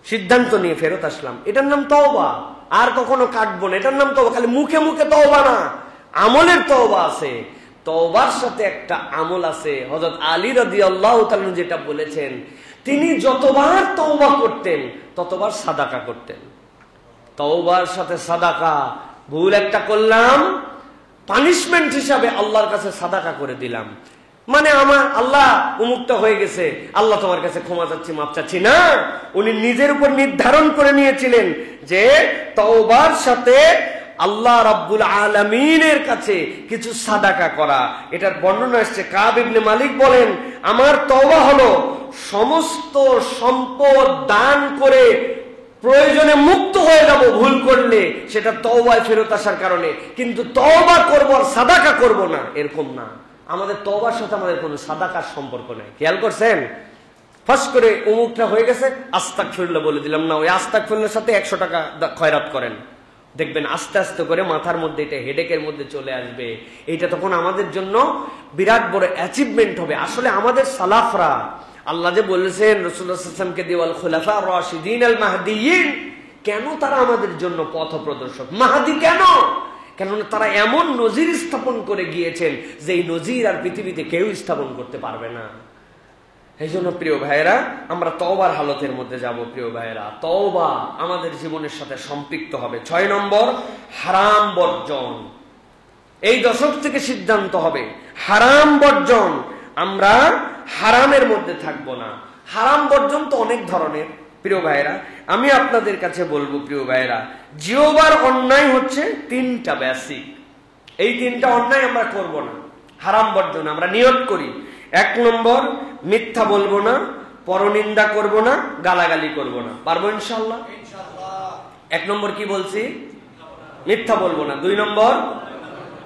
সিদ্ধান্ত নিয়ে ফেরত আসলাম। এটার নাম তওবা। আর কখনো কাটবো না, এটার নাম তওবা। খালি মুখে মুখে তওবা না, আমলের তওবা আছে। তওবার সাথে একটা আমল আছে। হযরত আলী রাদিয়াল্লাহু তাআলা যেটা বলেছেন, তিনি যতবার তওবা করতেন ততবার সাদাকা করতেন। তওবার সাথে সাদাকা, ভুল একটা করলাম পানিশমেন্ট হিসাবে আল্লাহর কাছে সাদাকা করে দিলাম, মানে আমার আল্লাহ উমুক্ত হয়ে গেছে, আল্লাহ তোমার কাছে ক্ষমা চাচ্ছি, মাপ চাচ্ছি না। উনি নিজের উপর নির্ধারণ করে নিয়েছিলেন যে তওবার সাথে আল্লাহ রাব্বুল আলামিনের কাছে কিছু সাদাকা করা। এটার বর্ণনা আসছে, কাব ইবনে মালিক বলেন, আমার তওবা হলো সমস্ত সম্পদ দান করে প্রয়োজনে মুক্ত হয়ে যাব ভুল করলে, সেটা তওবায় ফেরত আসার কারণে। কিন্তু তওবা করব আর সাদাকা করব না, এরকম না। আমাদের তওবার সাথে আমাদের কোনো সাদাকার সম্পর্ক নাই। খেয়াল করছেন? ফাঁস করে অমুকটা হয়ে গেছে, আস্তাগফিরুল্লাহ বলে দিলাম না, ওই আস্তাগফিরুল্লাহর সাথে 100 টাকা খয়রাত করেন, দেখবেন আস্তে আস্তে করে মাথার মধ্যে এটা হেডেকের মধ্যে চলে আসবে। এইটা তখন আমাদের জন্য বিরাট বড় অ্যাচিভমেন্ট হবে। আসলে আমাদের সালাফরা, আল্লাহ যে বলেছেন রাসূলুল্লাহ সাল্লাল্লাহু আলাইহি ওয়াসাল্লাম কে দিয়ে, ওয়াল খুলাফা আর রাশিদিন আল মাহদিয়িন, কেন তারা আমাদের জন্য পথ প্রদর্শক? মাহদি কেন? কেননা তারা এমন নজির স্থাপন করে গিয়েছেন যে এই নজির আর পৃথিবীতে কেউ স্থাপন করতে পারবে না। এই জন্য প্রিয় ভাইয়েরা, আমরা তওবার হালতের মধ্যে যাব। প্রিয় ভাইয়েরা, তওবা আমাদের জীবনের সাথে সম্পৃক্ত হবে। 6 নম্বর হারাম বর্জন। এই দশক থেকে সিদ্ধান্ত হবে হারাম বর্জন। আমরা হারামের মধ্যে থাকবো না। হারাম বর্জন তো অনেক ধরনের। প্রিয় ভাইয়েরা, আমি আপনাদের কাছে বলবো প্রিয় ভাইয়েরা, জিওবার অন্যায় হচ্ছে 3টা বেসিক। এই 3টা অন্যায় আমরা করব না। হারাম বর্জন আমরা নিয়ত করি। 1 নম্বর, মিথ্যা বলবো না, পরনিন্দা করব না, গালাগালি করব না। পারবো ইনশাআল্লাহ? 1 নম্বর কি বলছি? মিথ্যা বলবো না। 2 নম্বর,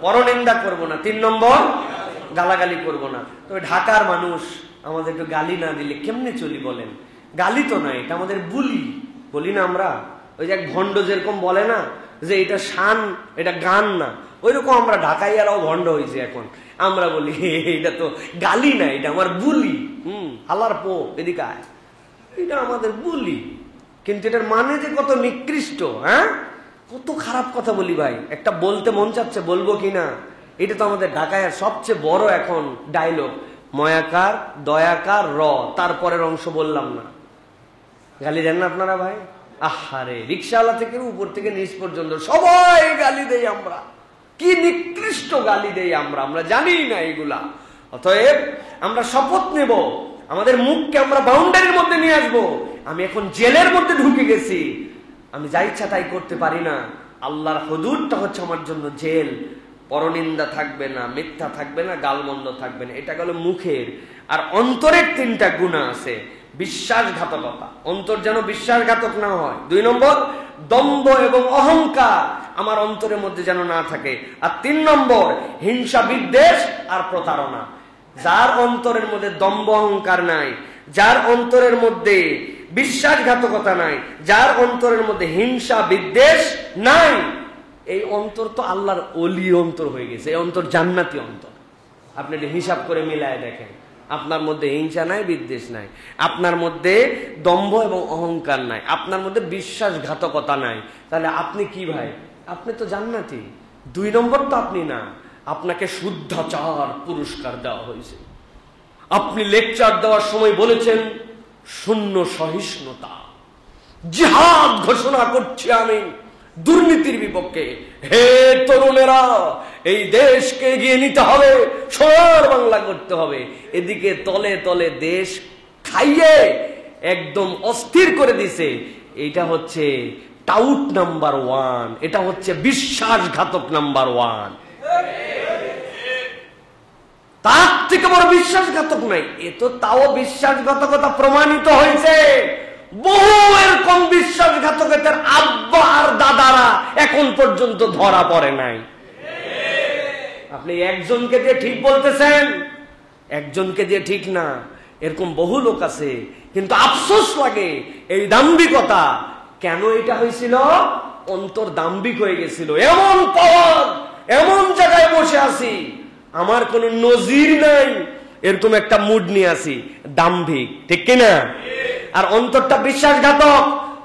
পরনিন্দা করব না। 3 নম্বর, গালাগালি করব না। তবে ঢাকার মানুষ, আমাদের একটু গালি না দিলে কেমনে চলি বলেন? গালি তো নয়, এটা আমাদের বলি না আমরা। ওই যে এক ভণ্ড যেরকম বলে না যে এটা শান, এটা গান না, ওইরকম আমরা ঢাকাইয়ারাও ভণ্ড হয়েছে এখন। আমরা বলি এটা তো গালি না, এটা আমার বুলি। হালার পো এদিকে আয়, এটা আমাদের বুলি। কিন্তু এটার মানে যে কত নিকৃষ্ট, হ্যাঁ, কত খারাপ কথা বলি ভাই। একটা বলতে মন চাচ্ছে, বলবো কিনা। এটা তো আমাদের ঢাকায় সবচেয়ে বড় এখন ডায়লগ। ময়াকার, দয়াকার, র, তারপরের অংশ বললাম না। গালি দেন না আপনারা ভাই? আহারে, রিক্সাওয়ালা থেকে উপর থেকে নিচ পর্যন্ত সবাই গালি দেই আমরা। কি নিকৃষ্ট গালি দেই আমরা জানি না এগুলা। অতএব আমরা শপথ নেব, আমাদের মুখকে আমরা বাউন্ডারির মধ্যে নিয়ে আসবো। আমি এখন জেলের মধ্যে ঢুকে গেছি, আমি যা ইচ্ছা তাই করতে পারি না। আল্লাহর হুদুদটা হচ্ছে আমার জন্য জেল। পরনিন্দা থাকবে না, মিথ্যা থাকবে না, গালমন্দ থাকবে না। এটা গেল মুখের। আর অন্তরের 3টা গুনাহ আছে। বিশ্বাসঘাতকতা, অন্তর যেন বিশ্বাসঘাতক না হয়। 2 নম্বর, দম্ভ এবং অহংকার আমার অন্তরের মধ্যে যেন না থাকে। আর 3 নম্বর, হিংসা, বিদ্বেষ আর প্রতারণা। যার অন্তরের মধ্যে দম্ভ অহংকার নাই, যার অন্তরের মধ্যে বিশ্বাসঘাতকতা নাই, যার অন্তরের মধ্যে হিংসা বিদ্বেষ নাই, এই অন্তর তো আল্লাহর ওলি অন্তর হয়ে গেছে। এই অন্তর জান্নাতি অন্তর। আপনি হিসাব করে মিলায় দেখেন, আপনার মধ্যে হিংসা নাই, বিদ্বেষ নাই, আপনার মধ্যে দম্ভ এবং অহংকার নাই, আপনার মধ্যে বিশ্বাসঘাতকতা নাই, তাহলে আপনি কি ভাই? আপনি তো জান্নাতি। 2 নম্বর তো আপনি না, আপনাকে শুদ্ধাচার পুরস্কার দেওয়া হয়েছে। আপনি লেকচার দেওয়ার সময় বলেছেন শূন্য সহিষ্ণুতা, জিহাদ ঘোষণা করছি আমি দুর্নীতির বিপক্ষে। হে তরুণেরা, এই দেশকে এগিয়ে নিতে হবে, সোনার বাংলা করতে হবে। এদিকে তলে তলে দেশ খাইয়ে একদম অস্থির করে দিছে। এটা হচ্ছে টাউট নাম্বার 1, এটা হচ্ছে বিশ্বাসঘাতক নাম্বার 1। তার থেকে বড় বিশ্বাসঘাতক নাই। এ তো তাও বিশ্বাসঘাতকতা প্রমাণিত হয়েছে। বহু এরকম বিশ্বাসঘাতকতার আব্বা আর দাদারা এখন পর্যন্ত ধরা পড়ে নাই। আপনি একজনকে দিয়ে ঠিক বলতেছেন, একজনকে দিয়ে ঠিক না, এরকম বহু লোক আছে। কিন্তু আফসোস লাগে এই দাম্ভিকতা। কেন এটা হয়েছিল? অন্তর দাম্ভিক হয়ে গেছিল। এমন পাওয়ার, এমন জায়গায় বসে আছি, আমার কোন নজির নাই, এরকম একটা মুড নিয়ে আসি, দাম্ভিক, ঠিক কিনা? আর অন্তরটা বিশ্বাসঘাতক।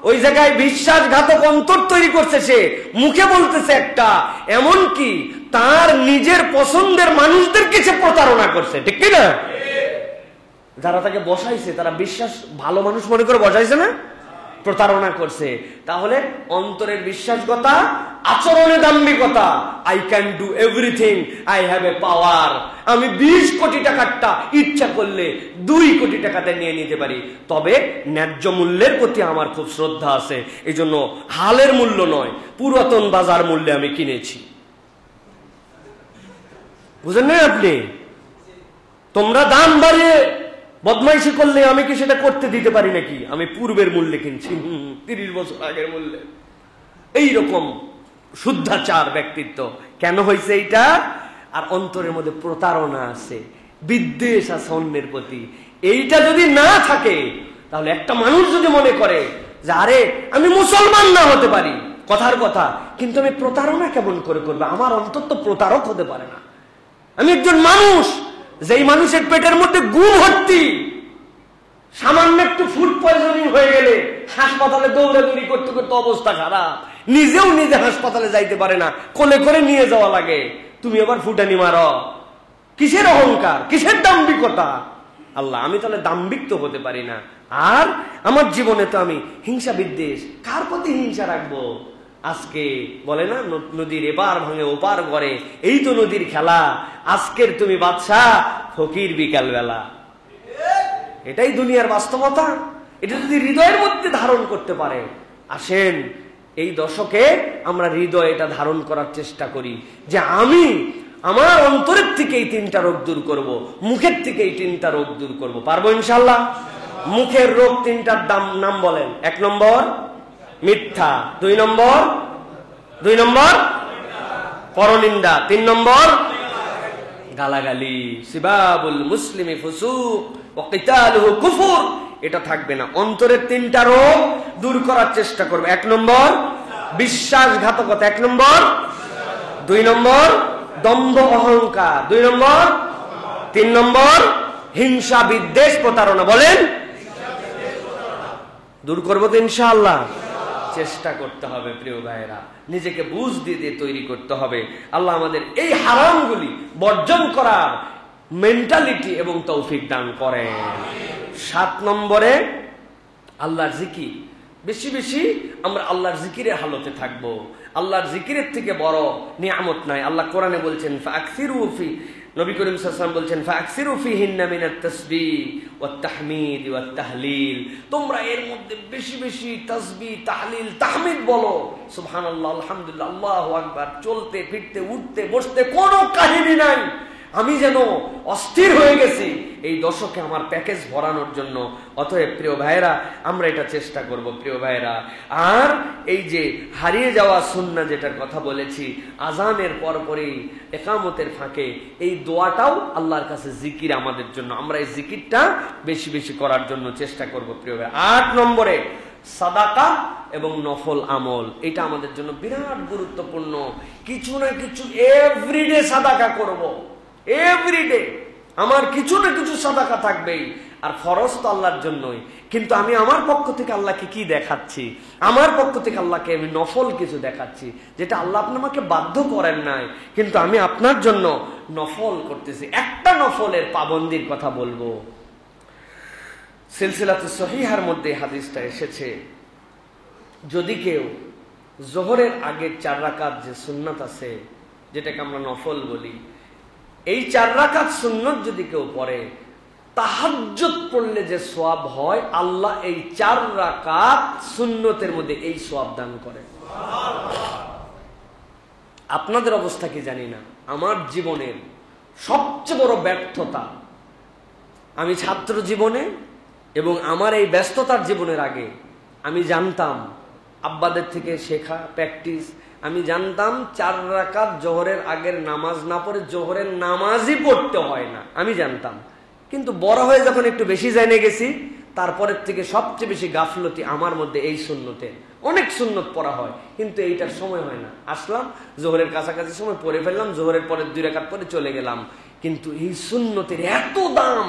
ওই জায়গায় বিশ্বাসঘাতক অন্তর তৈরি করছে সে, মুখে বলতেছে একটা, এমন কি তার নিজের পছন্দের মানুষদের কিছু প্রতারণা করছে, ঠিক কিনা? যারা তাকে বসাইছে তারা বিশ্বাস ভালো মানুষ মনে করে বসাইছে না, প্রতারণা করছে। তাহলে অন্তরের বিশ্বাসঘাতকতা, আচরণে দাম্ভিকতা। I can do everything, I have a power. আমি 20 কোটি টাকাটা ইচ্ছা করলে 2 কোটি টাকাতে নিয়ে নিতে পারি, তবে ন্যায্য মূল্যের প্রতি আমার খুব শ্রদ্ধা আছে, এই জন্য হালের মূল্য নয়, পুরাতন বাজার মূল্যে আমি কিনেছি। বুঝেন না আপনি? তোমরা দাম বাড়িয়ে বদমাইশি করলে আমি কি সেটা করতে দিতে পারি নাকি? আমি পূর্বের মূল্যে কিনছি, 30 বছর আগের মূল্যে। এইরকম শুদ্ধাচার ব্যক্তিত্ব কেন হয়েছে এইটা? আর অন্তরের মধ্যে প্রতারণা আছে, বিদ্বেষ আছে অন্যের প্রতি। এইটা যদি না থাকে, তাহলে একটা মানুষ যদি মনে করে যে আরে আমি মুসলমান না হতে পারি, কথার কথা, কিন্তু আমি প্রতারণা কেমন করে করবে? আমার অন্তর তো প্রতারক হতে পারে না। আমি একজন মানুষ, যেই মানুষের পেটের মধ্যে গুম ভর্তি, সামান্য একটু ফুড পয়জনিং হয়ে গেলে হাসপাতালে দৌড়াদৌড়ি করতে করতে অবস্থা খারাপ, নিজেও নিজে হাসপাতালে যাইতে পারে না, কোলে করে নিয়ে যাওয়া লাগে। তুমি আবার ফুটানি মারো? কিসের অহংকার, কিসের দাম্ভিকতা? আল্লাহ, আমি তাহলে দাম্ভিক তো হতে পারি না। আর আমার জীবনে তো আমি হিংসা বিদ্বেষ, কার প্রতি হিংসা রাখবো? আজকে বলে না নদীর এপার ভাঙে ওপার গড়ে, এই তো নদীর খেলা। আজকের তুমি বাদশা, ফকির বিকাল বেলা। এটাই দুনিয়ার বাস্তবতা। এটা যদি হৃদয়ের মধ্যে ধারণ করতে পারে, আসেন এই দশকে আমরা হৃদয়ে এটা ধারণ করার চেষ্টা করি যে আমি আমার অন্তরের থেকে এই 3টা রোগ দূর করব, মুখের থেকে এই 3টা রোগ দূর করব। পারবো ইনশাআল্লাহ? মুখের রোগ 3টার নাম বলেন। 1 নম্বর মিথ্যা, 2 নম্বর পরনিন্দা, 3 নম্বর গালাগালি। সিবাবুল মুসলিমি ফুসুক ওয়া কিতালুহু কুফর। এটা থাকবে না। অন্তরের 3টা রোগ দূর করার চেষ্টা করবে। 1 নম্বর বিশ্বাসঘাতকতা, 1 নম্বর, 2 নম্বর দম্ভ অহংকার, 2 নম্বর, 3 নম্বর হিংসা বিদ্বেষ প্রতারণা। বলেন দূর করবো তো ইনশাআল্লাহ? চেষ্টা করতে হবে প্রিয় ভাইয়েরা, নিজেকে বুঝ দিয়ে তৈরি করতে হবে। আল্লাহ আমাদের এই হারামগুলি বর্জন করার মেন্টালিটি এবং তৌফিক দান করেন। 7 নম্বরে আল্লাহর জিকির। বেশি বেশি আমরা আল্লাহর জিকিরের হালতে থাকবো। আল্লাহর জিকিরের থেকে বড় নিয়ামত নাই। আল্লাহ কোরআনে বলছেন ফাকসিরু ফি, নবী করিম সাল্লাল্লাহু আলাইহি ওয়াসাল্লাম বলছেন ফাকসিরু ফিহিন্না মিনাত তাসবিহ ওয়াত তাহমিদ ওয়াত তাহলিল, তোমরা এর মধ্যে বেশি বেশি তাসবিহ, তাহলিল, তাহমিদ বলো। সুবহানাল্লাহ, আলহামদুলিল্লাহ, আল্লাহু আকবার। চলতে ফিরতে উঠতে বসতে কোনো কাহিনী নাই। আমি যেন অস্থির হয়ে গেছি এই দশকে আমার প্যাকেজ ভরানোর জন্য। অতএব প্রিয় ভাইয়েরা, আমরা এটা চেষ্টা করব প্রিয় ভাইয়েরা। আর এই যে হারিয়ে যাওয়া সুন্নাহ যেটার কথা বলেছি, আজানের পরপরই ইকামতের ফাঁকে এই দোয়াটাও আল্লাহর কাছে জিকির আমাদের জন্য। আমরা এই জিকিরটা বেশি বেশি করার জন্য চেষ্টা করব প্রিয় ভাই। 8 নম্বরে সাদাকা এবং নফল আমল, এটা আমাদের জন্য বিরাট গুরুত্বপূর্ণ। কিছু না কিছু এভরিডে সাদাকা করব, এভরিডে আমার কিছু না কিছু সাদাকা থাকবেই। আর ফরজ তো আল্লাহর জন্যই, কিন্তু আমি আমার পক্ষ থেকে আল্লাহকে কি দেখাচ্ছি? আমার পক্ষ থেকে আল্লাহকে আমি নফল কিছু দেখাচ্ছি, যেটা আল্লাহ আপনি আমাকে বাধ্য করেন নাই, কিন্তু আমি আপনার জন্য নফল করতেছি। একটা নফলের পাবন্দির কথা বলবো। সিলসিলাতুস সহিহার মধ্যে হাদিসটা এসেছে, যদি কেউ জোহরের আগের 4 রাকাত যে সুন্নাত আছে, যেটাকে আমরা নফল বলি, এই 4 রাকাত সুন্নত যদি কেউ পড়ে, তাহাজ্জুদ পড়লে যে সওয়াব হয়, আল্লাহ এই 4 রাকাত সুন্নতের মধ্যে এই সওয়াব দান করে। আপনাদের অবস্থা কি জানি না, আমার জীবনের সবচেয়ে বড় ব্যর্থতা, আমি ছাত্র জীবনে এবং আমার এই ব্যস্ততার জীবনের আগে আমি জানতাম, আব্বাদের থেকে শেখা প্র্যাকটিস, আমি জানতাম 4 রাকাত জোহরের আগের নামাজ না পড়ে জোহরের নামাজই পড়তে হয় না, আমি জানতাম। কিন্তু বড় হয়ে যখন একটু বেশি জেনে গেছি, তারপরের থেকে সবচেয়ে বেশি গাফলতি আমার মধ্যে এই সুন্নতে। অনেক সুন্নত পড়া হয়, কিন্তু এইটার সময় হয় না। আসলাম জোহরের কাছাকাছি সময় পড়ে ফেললাম, জোহরের পরে 2 রাকাত পরে চলে গেলাম। কিন্তু এই সুন্নতের এত দাম,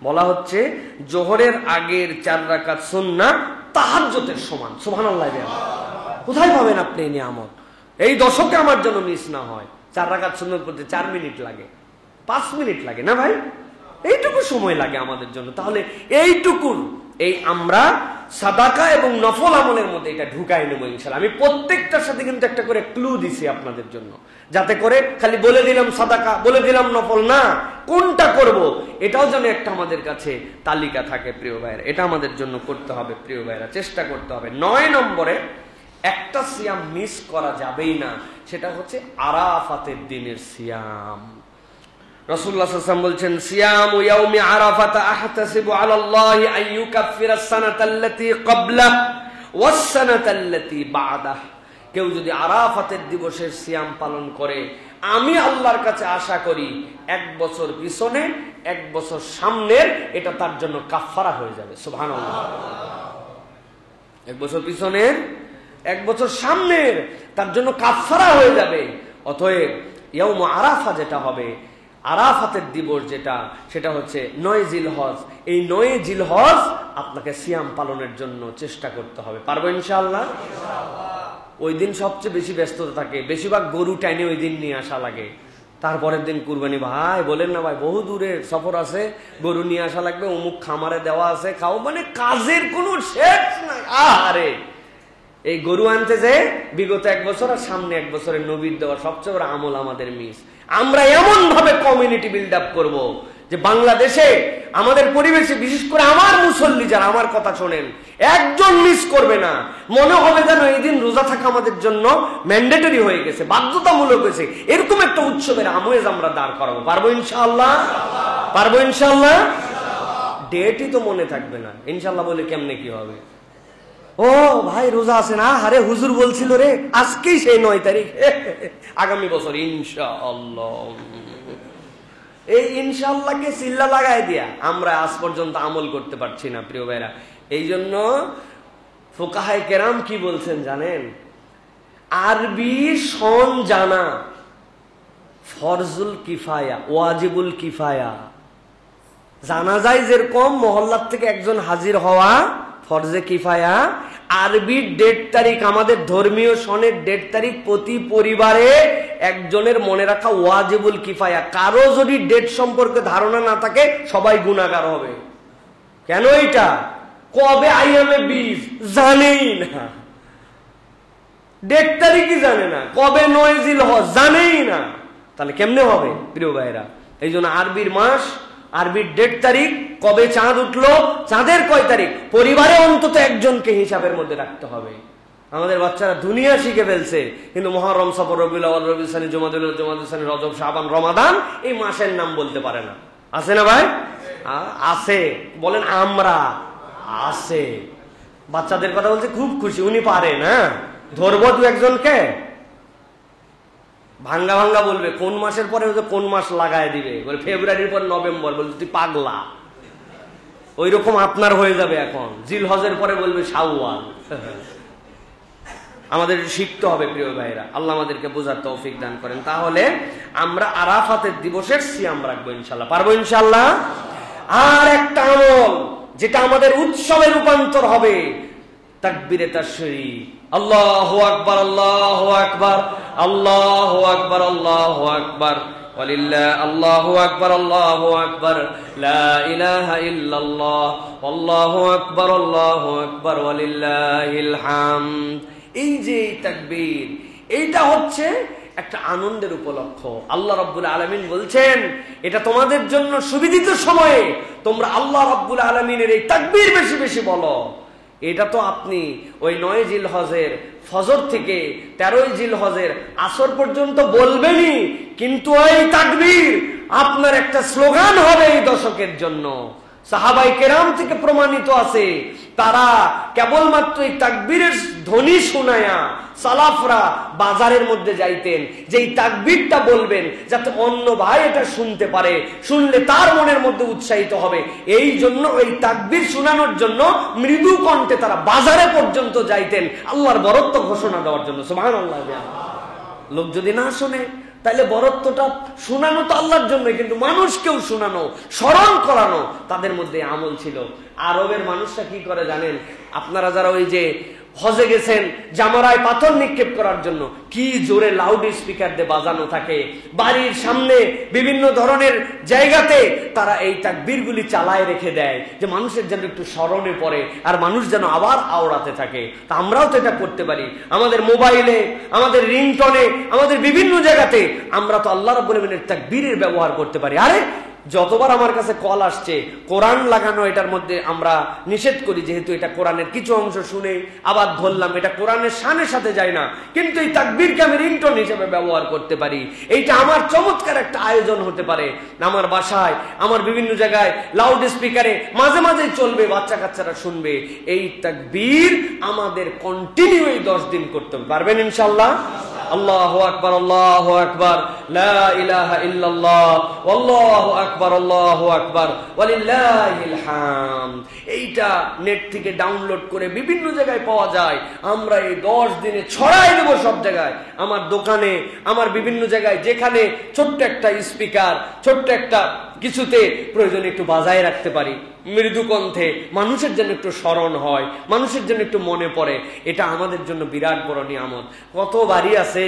বলা হচ্ছে জোহরের আগের 4 রাকাত সুন্নাত তাহাজ্জুদের সমান। সুবহানাল্লাহ। কোথায় পাবেন আপনি এই নিয়ামত? এই দশকে আমার জন্য মিস না হয়। 4 রাকাত সুন্নাত পড়তে 4 মিনিট লাগে, 5 মিনিট লাগে না ভাই? এইটুকু সময় লাগে আমাদের জন্য। তাহলে এইটুকু এই আমরা সাদাকা এবং নফল আমলের মধ্যে এটা ঢুকাই নেব ইনশাআল্লাহ। আমি প্রত্যেকটার সাথে কিন্তু একটা করে ক্লু দিছি আপনাদের জন্য, যাতে করে খালি বলে দিলাম সাদাকা, বলে দিলাম নফল না, কোনটা করব এটাও যেন একটা আমাদের কাছে তালিকা থাকে প্রিয় ভাইরা। এটা আমাদের জন্য করতে হবে প্রিয় ভাইরা, চেষ্টা করতে হবে। 9 নম্বরে একটা সিয়াম মিস করা যাবেই না, সেটা হচ্ছে আরাফাতের দিনের সিয়াম। রাসূলুল্লাহ সাল্লাল্লাহু আলাইহি ওয়াসাল্লাম বলছেন, সিয়ামু ইয়াউমি আরাফাতা আহতাসিবু আলাল্লাহি আন ইউকাফফিরাস সানাতাল্লাতী ক্বাবলাহু ওয়াস সানাতাল্লাতী বা'দাহু। কেউ যদি আরাফাতের দিবসের সিয়াম পালন করে, আমি আল্লাহর কাছে আশা করি 1 বছর পিছনে 1 বছর সামনের এটা তার জন্য কাফফারা হয়ে যাবে। সুবহানাল্লাহ। 1 বছর পিছনের 1 বছর সামনের তার জন্য কাফফারা হয়ে যাবে। অতএব ইয়াউম আরাফা যেটা হবে, আরাফাতের দিবস যেটা, সেটা হচ্ছে 9 জিলহজ। এই 9 জিলহজ আপনাকে সিয়াম পালনের জন্য চেষ্টা করতে হবে। পারবো ইনশাআল্লাহ? ওই দিন সবচেয়ে বেশি ব্যস্ততা থাকে, বেশিরভাগ গরু টাইনে ওই দিন নিয়ে আসা লাগে। তারপরের দিন কুরবানি। ভাই বলেন না ভাই, বহু দূরের সফর আছে, গরু নিয়ে আসা লাগবে, অমুক খামারে দেওয়া আছে, খাও, মানে কাজের কোনো শেষ নাই। আরে এই গরু আনতে যে বিগত 1 বছর আর সামনে 1 বছরের নবীর দেওয়া সবচেয়ে বড় আমল আমাদের মিস। আমরা এমন ভাবে কমিউনিটি বিল্ড আপ করবো যে বাংলাদেশে আমাদের পরিবেশে, বিশেষ করে আমার মুসল্লি যারা আমার কথা শোনেন, একজন মিস করবে না। মনে হবে যেন এই দিন রোজা থাকা আমাদের জন্য ম্যান্ডেটরি হয়ে গেছে, বাধ্যতামূলক হয়েছে। এরকম একটা উৎসবের আমেজ আমরা দাঁড় করাবো। পারবো ইনশাআল্লাহ? পারবো ইনশাআল্লাহ? ডেটই তো মনে থাকবে না। ইনশাআল্লাহ বলে কেমনে কি হবে? ও ভাই রোজা আছে না, আরে হুজুর বলছিল রে আজকেই সেই 9 তারিখ, আগামী বছর ইনশাআল্লাহ। এই ইনশাআল্লাহকে চিল্লা লাগাই দিয়া আমরা আজ পর্যন্ত আমল করতে পারছি না প্রিয় ভাইরা। এই জন্য ফুকাহায়ে কেরাম কি বলছেন জানেন? আরবি সন জানা ফরজুল কিফায়া, ওয়াজিবুল কিফায়া। জানা যায় যেরকম মহল্লার থেকে একজন হাজির হওয়া ফরজে কিফায়া, আরবির ডেট তারিখ, আমাদের ধর্মীয় সনের ডেট তারিখ প্রতি পরিবারে একজনের মনে রাখা ওয়াজিবুল কিফায়া। কারো যদি ডেট সম্পর্কে ধারণা না থাকে সবাই গুনাহগার হবে। কেন? এটা কবে আইয়ামে 20 জানেই না, ডেট তারিখই জানে না, কবে 9 জিলহজ জানেই না, তাহলে কেমনে হবে প্রিয় ভাইরা? এই জন্য আরবির মাস, আরবির ডেট তারিখ, কবে চাঁদ উঠলো, চাঁদের কয় তারিখ, পরিবারে অন্তত একজনকে হিসাবের মধ্যে রাখতে হবে। আমাদের বাচ্চারা দুনিয়া শিখে ফেলছে, কিন্তু মুহররম, সফর, রবিউল আউয়াল, রবিউল সানি, জুমাদুল আউয়াল, জুমাদুল সানি, রজব, শাবান, রমাদান এই মাসের নাম বলতে পারে না। আছে না ভাই? আছে। বলেন আমরা আছে। বাচ্চাদের কথা বলছে, খুব খুশি, উনি পারে না। ধরবো দু একজনকে, ভাঙ্গা ভাঙ্গা বলবে কোন মাসের পরে কোন মাস লাগায় দিবে, বলে ফেব্রুয়ারির পর নভেম্বর, বলবে তুই পাগলা। ওই রকম আপনার হয়ে যাবে এখন। জিলহজের পরে বলবে শাওয়াল। আমাদের শিখতে হবে প্রিয় ভাইরা, আল্লাহ আমাদেরকে বোঝার তৌফিক দান করেন। তাহলে আমরা আরাফাতের দিবসের সিয়াম রাখবো ইনশাল্লাহ, পারবো ইনশাল্লাহ। আর একটা আমল যেটা আমাদের উৎসবে রূপান্তর হবে, তাকবীরে তাশরীক। আল্লাহু আকবার, আল্লাহু আকবার, আল্লাহু আকবার, আল্লাহু আকবার, ওয়ালিল্লাহ, আল্লাহু আকবার, আল্লাহু আকবার, লা ইলাহা ইল্লাল্লাহ, আল্লাহু আকবার, আল্লাহু আকবার, ওয়ালিল্লাহিল হামদ। এই যে তাকবীর, এইটা হচ্ছে একটা আনন্দের উপলক্ষ। আল্লাহ রাব্বুল আলামিন বলছেন, এটা তোমাদের জন্য সুবিদিত সময়ে তোমরা আল্লাহ রাব্বুল আলামিনের এই তাকবীর বেশি বেশি বলো। এটা তো আপনি ওই 9 জিলহজের ফজর থেকে 13 জিলহজের আসর পর্যন্ত বলবেনই, কিন্তু ওই তাকবীর আপনার একটা স্লোগান হবে এই দশকের জন্য। সাহাবায়ে কেরাম থেকে প্রমাণিত আছে, তারা কেবলমাত্র এই তাকবীরের ধ্বনি শুনায়া সালাফরা বাজারের মধ্যে যাইতেন, যে এই তাকবীরটা বলবেন যাতে অন্য ভাই এটা শুনতে পারে, শুনলে তার মনের মধ্যে উৎসাহিত হবে। এই জন্য ওই তাকবীর শোনানোর জন্য মৃদু কণ্ঠে তারা বাজারে পর্যন্ত যাইতেন আল্লাহর বরত্ব ঘোষণা দেওয়ার জন্য। সুবহানাল্লাহ। লোক যদি না শোনে তাহলে বরত্বটা শোনানো তো আল্লাহর জন্য, কিন্তু মানুষকেও শোনানো, স্মরণ করানো তাদের মধ্যে আমল ছিল। আরবের মানুষরা কি করে জানেন? আপনারা যারা ওই যে হজে গেছেন, জামারায় পাথর নিক্ষেপ করার জন্য কি জোরে লাউড স্পিকার দিয়ে বাজানো থাকে, বাড়ির সামনে বিভিন্ন ধরনের জায়গাতে তারা এই তাকবীরগুলি চালায় রেখে দেয়, যে মানুষের যেন একটু স্মরণে পড়ে আর মানুষ যেন আবার আওড়াতে থাকে। তা আমরাও তো এটা করতে পারি, আমাদের মোবাইলে, আমাদের রিংটনে, আমাদের বিভিন্ন জায়গাতে আমরা তো আল্লাহ রাব্বুল আলামিনের তাকবীরের ব্যবহার করতে পারি। আরে যতবার আমার কাছে কল আসছে, কোরআন লাগানো এটার মধ্যে আমরা নিষেধ করি, যেহেতু এটা কোরআনের কিছু অংশ শুনে আবার ধরলাম, এটা কোরআনের শানের সাথে যায় না, কিন্তু এই তাকবীরকে আমি রিংটোন হিসেবে ব্যবহার করতে পারি। এইটা আমার চমৎকার একটা আয়োজন হতে পারে। আমার বাসায়, আমার বিভিন্ন জায়গায় লাউড স্পিকারে মাঝে মাঝে চলবে, বাচ্চা কাচ্চারা শুনবে। এই তাকবীর আমাদের কন্টিনিউ এই 10 দিন করতে পারবেন ইনশাআল্লাহ। আল্লাহু আকবার, আল্লাহু আকবার, লা ইলাহা ইল্লাল্লাহ, আল্লাহু আকবার, আল্লাহু আকবার, ওয়ালিল্লাহিল হামদ। এইটা নেট থেকে ডাউনলোড করে বিভিন্ন জায়গায় পাওয়া যায়। আমরা এই 10 দিনে ছড়াই দেব সব জায়গায়, আমার দোকানে, আমার বিভিন্ন জায়গায়, যেখানে ছোট্ট একটা স্পিকার, ছোট্ট একটা কিছুতে প্রয়োজনে একটু বাজায় রাখতে পারি মৃদু কণ্ঠে, মানুষের জন্য একটু স্মরণ হয়, মানুষের জন্য একটু মনে পড়ে। এটা আমাদের জন্য বিরাট বড় নিয়ামত। কত বাড়ি আছে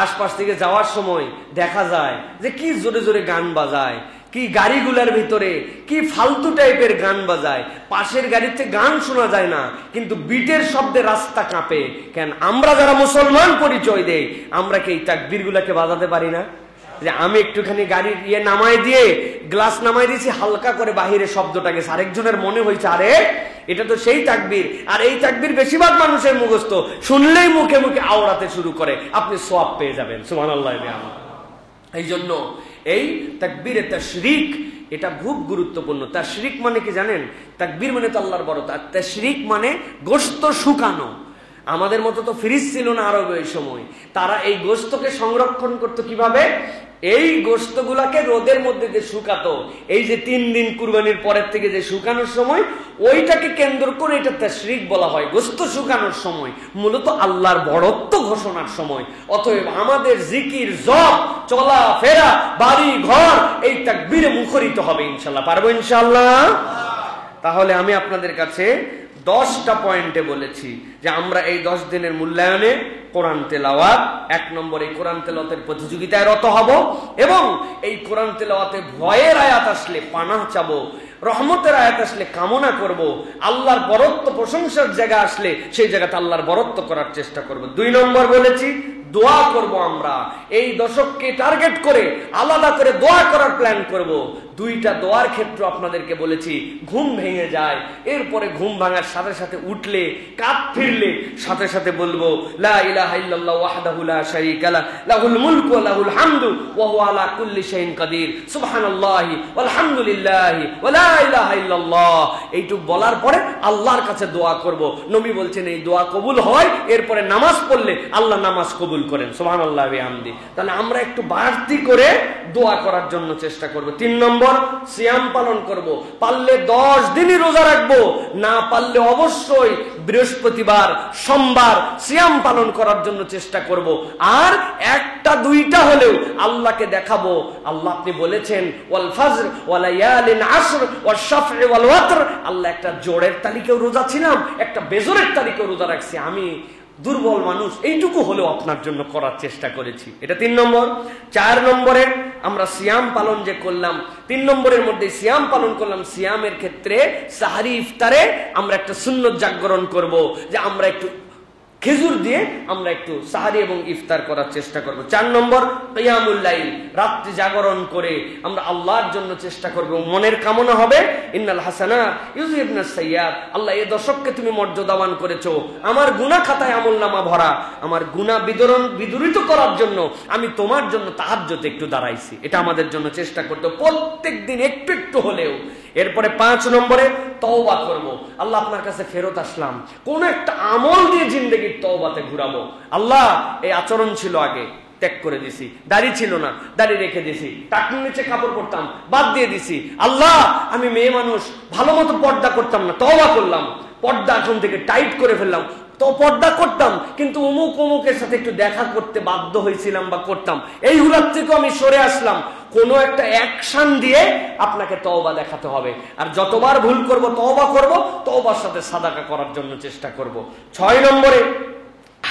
আশপাশ থেকে যাওয়ার সময় দেখা যায় যে কি জোরে জোরে গান বাজায়, কি গাড়িগুলার ভিতরে কি ফালতু টাইপের গান বাজায়, পাশের গাড়িতে গান শোনা যায় না, কিন্তু বিটের শব্দে রাস্তা কাঁপে। কেন? আমরা যারা মুসলমান পরিচয় দেই, আমরা কি এই তাকবীরগুলাকে বাজাতে পারি না? যে আমি একটুখানি গাড়ির নামাই দিয়ে, গ্লাস নামাই দিয়েছি, হালকা করে বাহিরে শব্দটা গেছে, আরেকজনের মনে হয়েছে আরে এটা তো সেই তাকবীর। আর এই তাকবীর বেশিরভাগ মানুষের মুখস্থ, শুনলেই মুখে মুখে আওড়াতে শুরু করে, আপনি সওয়াব পেয়ে যাবেন। সুবহানাল্লাহ। এই জন্য এই তাকবীরে তাশরিক এটা খুব গুরুত্বপূর্ণ। তাশরিক মানে কি জানেন? তাকবীর মানে তো আল্লাহর বড়, আর তাশরিক মানে গোশত শুকানো। আমাদের মতো তো ফ্রিজ ছিল না আরবে ওই সময়, তারা এই গোশতকে সংরক্ষণ করতো কিভাবে? এই গোশতগুলাকে রোদের মধ্যে যে শুকাতো, এই যে 3 দিন কুরবানির পরের থেকে যে শুকানোর সময়, ওইটাকে কেন্দ্র করে এটা তাশরিক বলা হয়। গোশত শুকানোর সময় মূলত আল্লাহর বড়ত্ব ঘোষণার সময়। অতএব আমাদের জিকির, জপ, চলা ফেরা, বাড়ি ঘর এই তাকবীরে মুখরিত হবে ইনশাআল্লাহ। পারবো ইনশাআল্লাহ? তাহলে আমি আপনাদের কাছে 10টা পয়েন্টে বলেছি যে আমরা এই 10 দিনের মূল্যায়নে কোরআন তেলাওয়াত, 1 নম্বর এই কোরআন তেলাওয়াতের প্রতিযোগিতায় রত হব এবং এই কোরআন তেলাওয়াতে ভয়ের আয়াত আসলে পানাহ চাবো, রহমতের আয়াত আসলে কামনা করব, আল্লাহর বরত্ব প্রশংসার জায়গা আসলে সেই জায়গাতে আল্লাহর বরত্ব করার চেষ্টা করব। 2 নম্বর বলেছি দোয়া করব। আমরা এই দশককে টার্গেট করে আলাদা করে দোয়া করার প্ল্যান করব। 2টা দোয়ার ক্ষেত্র আপনাদেরকে বলেছি। ঘুম ভেঙে যায়, এরপরে ঘুম ভাঙার সাথে সাথে উঠলে, কাঁধ ফিরলে সাথে সাথে বলবো লা ইলাহা ইল্লাল্লাহ ওয়াহদাহু লা শারীকা লাহু লাহুল মুলকু ওয়া লাহুল হামদু ওয়া হুয়া আলা কুল্লি শাইইন কাদির সুবহানাল্লাহি ওয়ালহামদুলিল্লাহি ওয়া লা ইলাহা ইল্লাল্লাহ। এইটুক বলার পরে আল্লাহর কাছে দোয়া করব। নবী বলছেন এই দোয়া কবুল হয় এরপরে নামাজ পড়লে আল্লাহ নামাজ কবুল করেন সুবহানাল্লাহি ওয়া বিহামদি। তাহলে আমরা একটু বাড়তি করে দোয়া করার জন্য চেষ্টা করব। 3 নম্বর সিয়াম পালন করব। পারলে 10 দিনই রোজা রাখবো, না পারলে অবশ্যই বৃহস্পতিবার, সোমবার সিয়াম পালন করার জন্য চেষ্টা করব। আর 1টা 2টা হলেও আল্লাহকে দেখাবো, আল্লাহ আপনি বলেছেন ওয়াল ফজর ওয়া লায়ালিন আশর ওয়াশ শাফঈ ওয়াল ওয়াতর। আল্লাহ একটা জোড়ের তালিকাও রোজা ছিলাম, একটা বেজরের তালিকাও রোজা রাখছি। আমি দুর্বল মানুষ, এইটুকু হলেও আপনার জন্য করার চেষ্টা করেছি। এটা 3 নম্বর। 4 নম্বরে আমরা সিয়াম পালন যে করলাম, 3 নম্বরের মধ্যে সিয়াম পালন করলাম। সিয়ামের ক্ষেত্রে সাহারি ইফতারে আমরা একটা সুন্নত জাগরণ করব, যে আমরা একটু খেজুর দিয়ে আমরা একটু সাহারি এবং ইফতার করার চেষ্টা করব। 4 নম্বর কিয়ামুল লাইল, রাত্রি জাগরণ করে আমরা আল্লাহর জন্য চেষ্টা করব। মনের কামনা হবে ইন্নাল হাসানাত ইউযহিবনাস সাইয়্যাত। আল্লাহ এই দশককে তুমি মর্যাদাবান করেছো, আমার গুনাহ খাতায় আমলনামা ভরা, আমার গুনাহ বিদূরিত করার জন্য আমি তোমার জন্য তাহাজ্জুদে একটু দাঁড়াইছি। এটা আমাদের জন্য চেষ্টা করতে প্রত্যেকদিন একটু একটু হলেও। এরপরে 5 নম্বরে তওবা করব। আল্লাহ আপনার কাছে ফেরত আসলাম, কোন একটা আমল দিয়ে জিন্দেগির তওবাতে ঘুরাবো। আল্লাহ এই আচরণ ছিল আগে, ত্যাগ করে দিছি। দাড়ি ছিল না, দাড়ি রেখে দিছি। টাকনুর নিচে কাপড় পরতাম, বাদ দিয়ে দিছি। আল্লাহ আমি মেয়ে মানুষ, ভালো মতো পর্দা করতাম না, তওবা করলাম। পর্দা এখন থেকে টাইট করে ফেললাম। তো পর্দা করতাম কিন্তু অমুকের সাথে একটু দেখা করতে বাধ্য হয়েছিলাম বা করতাম, এইগুলোর থেকে আমি সরে আসলাম। কোনো একটা অ্যাকশন দিয়ে আপনাকে তওবা দেখাতে হবে। আর যতবার ভুল করব তওবা করব, তওবার সাথে সাদাকা করার জন্য চেষ্টা করব। 6 নম্বরে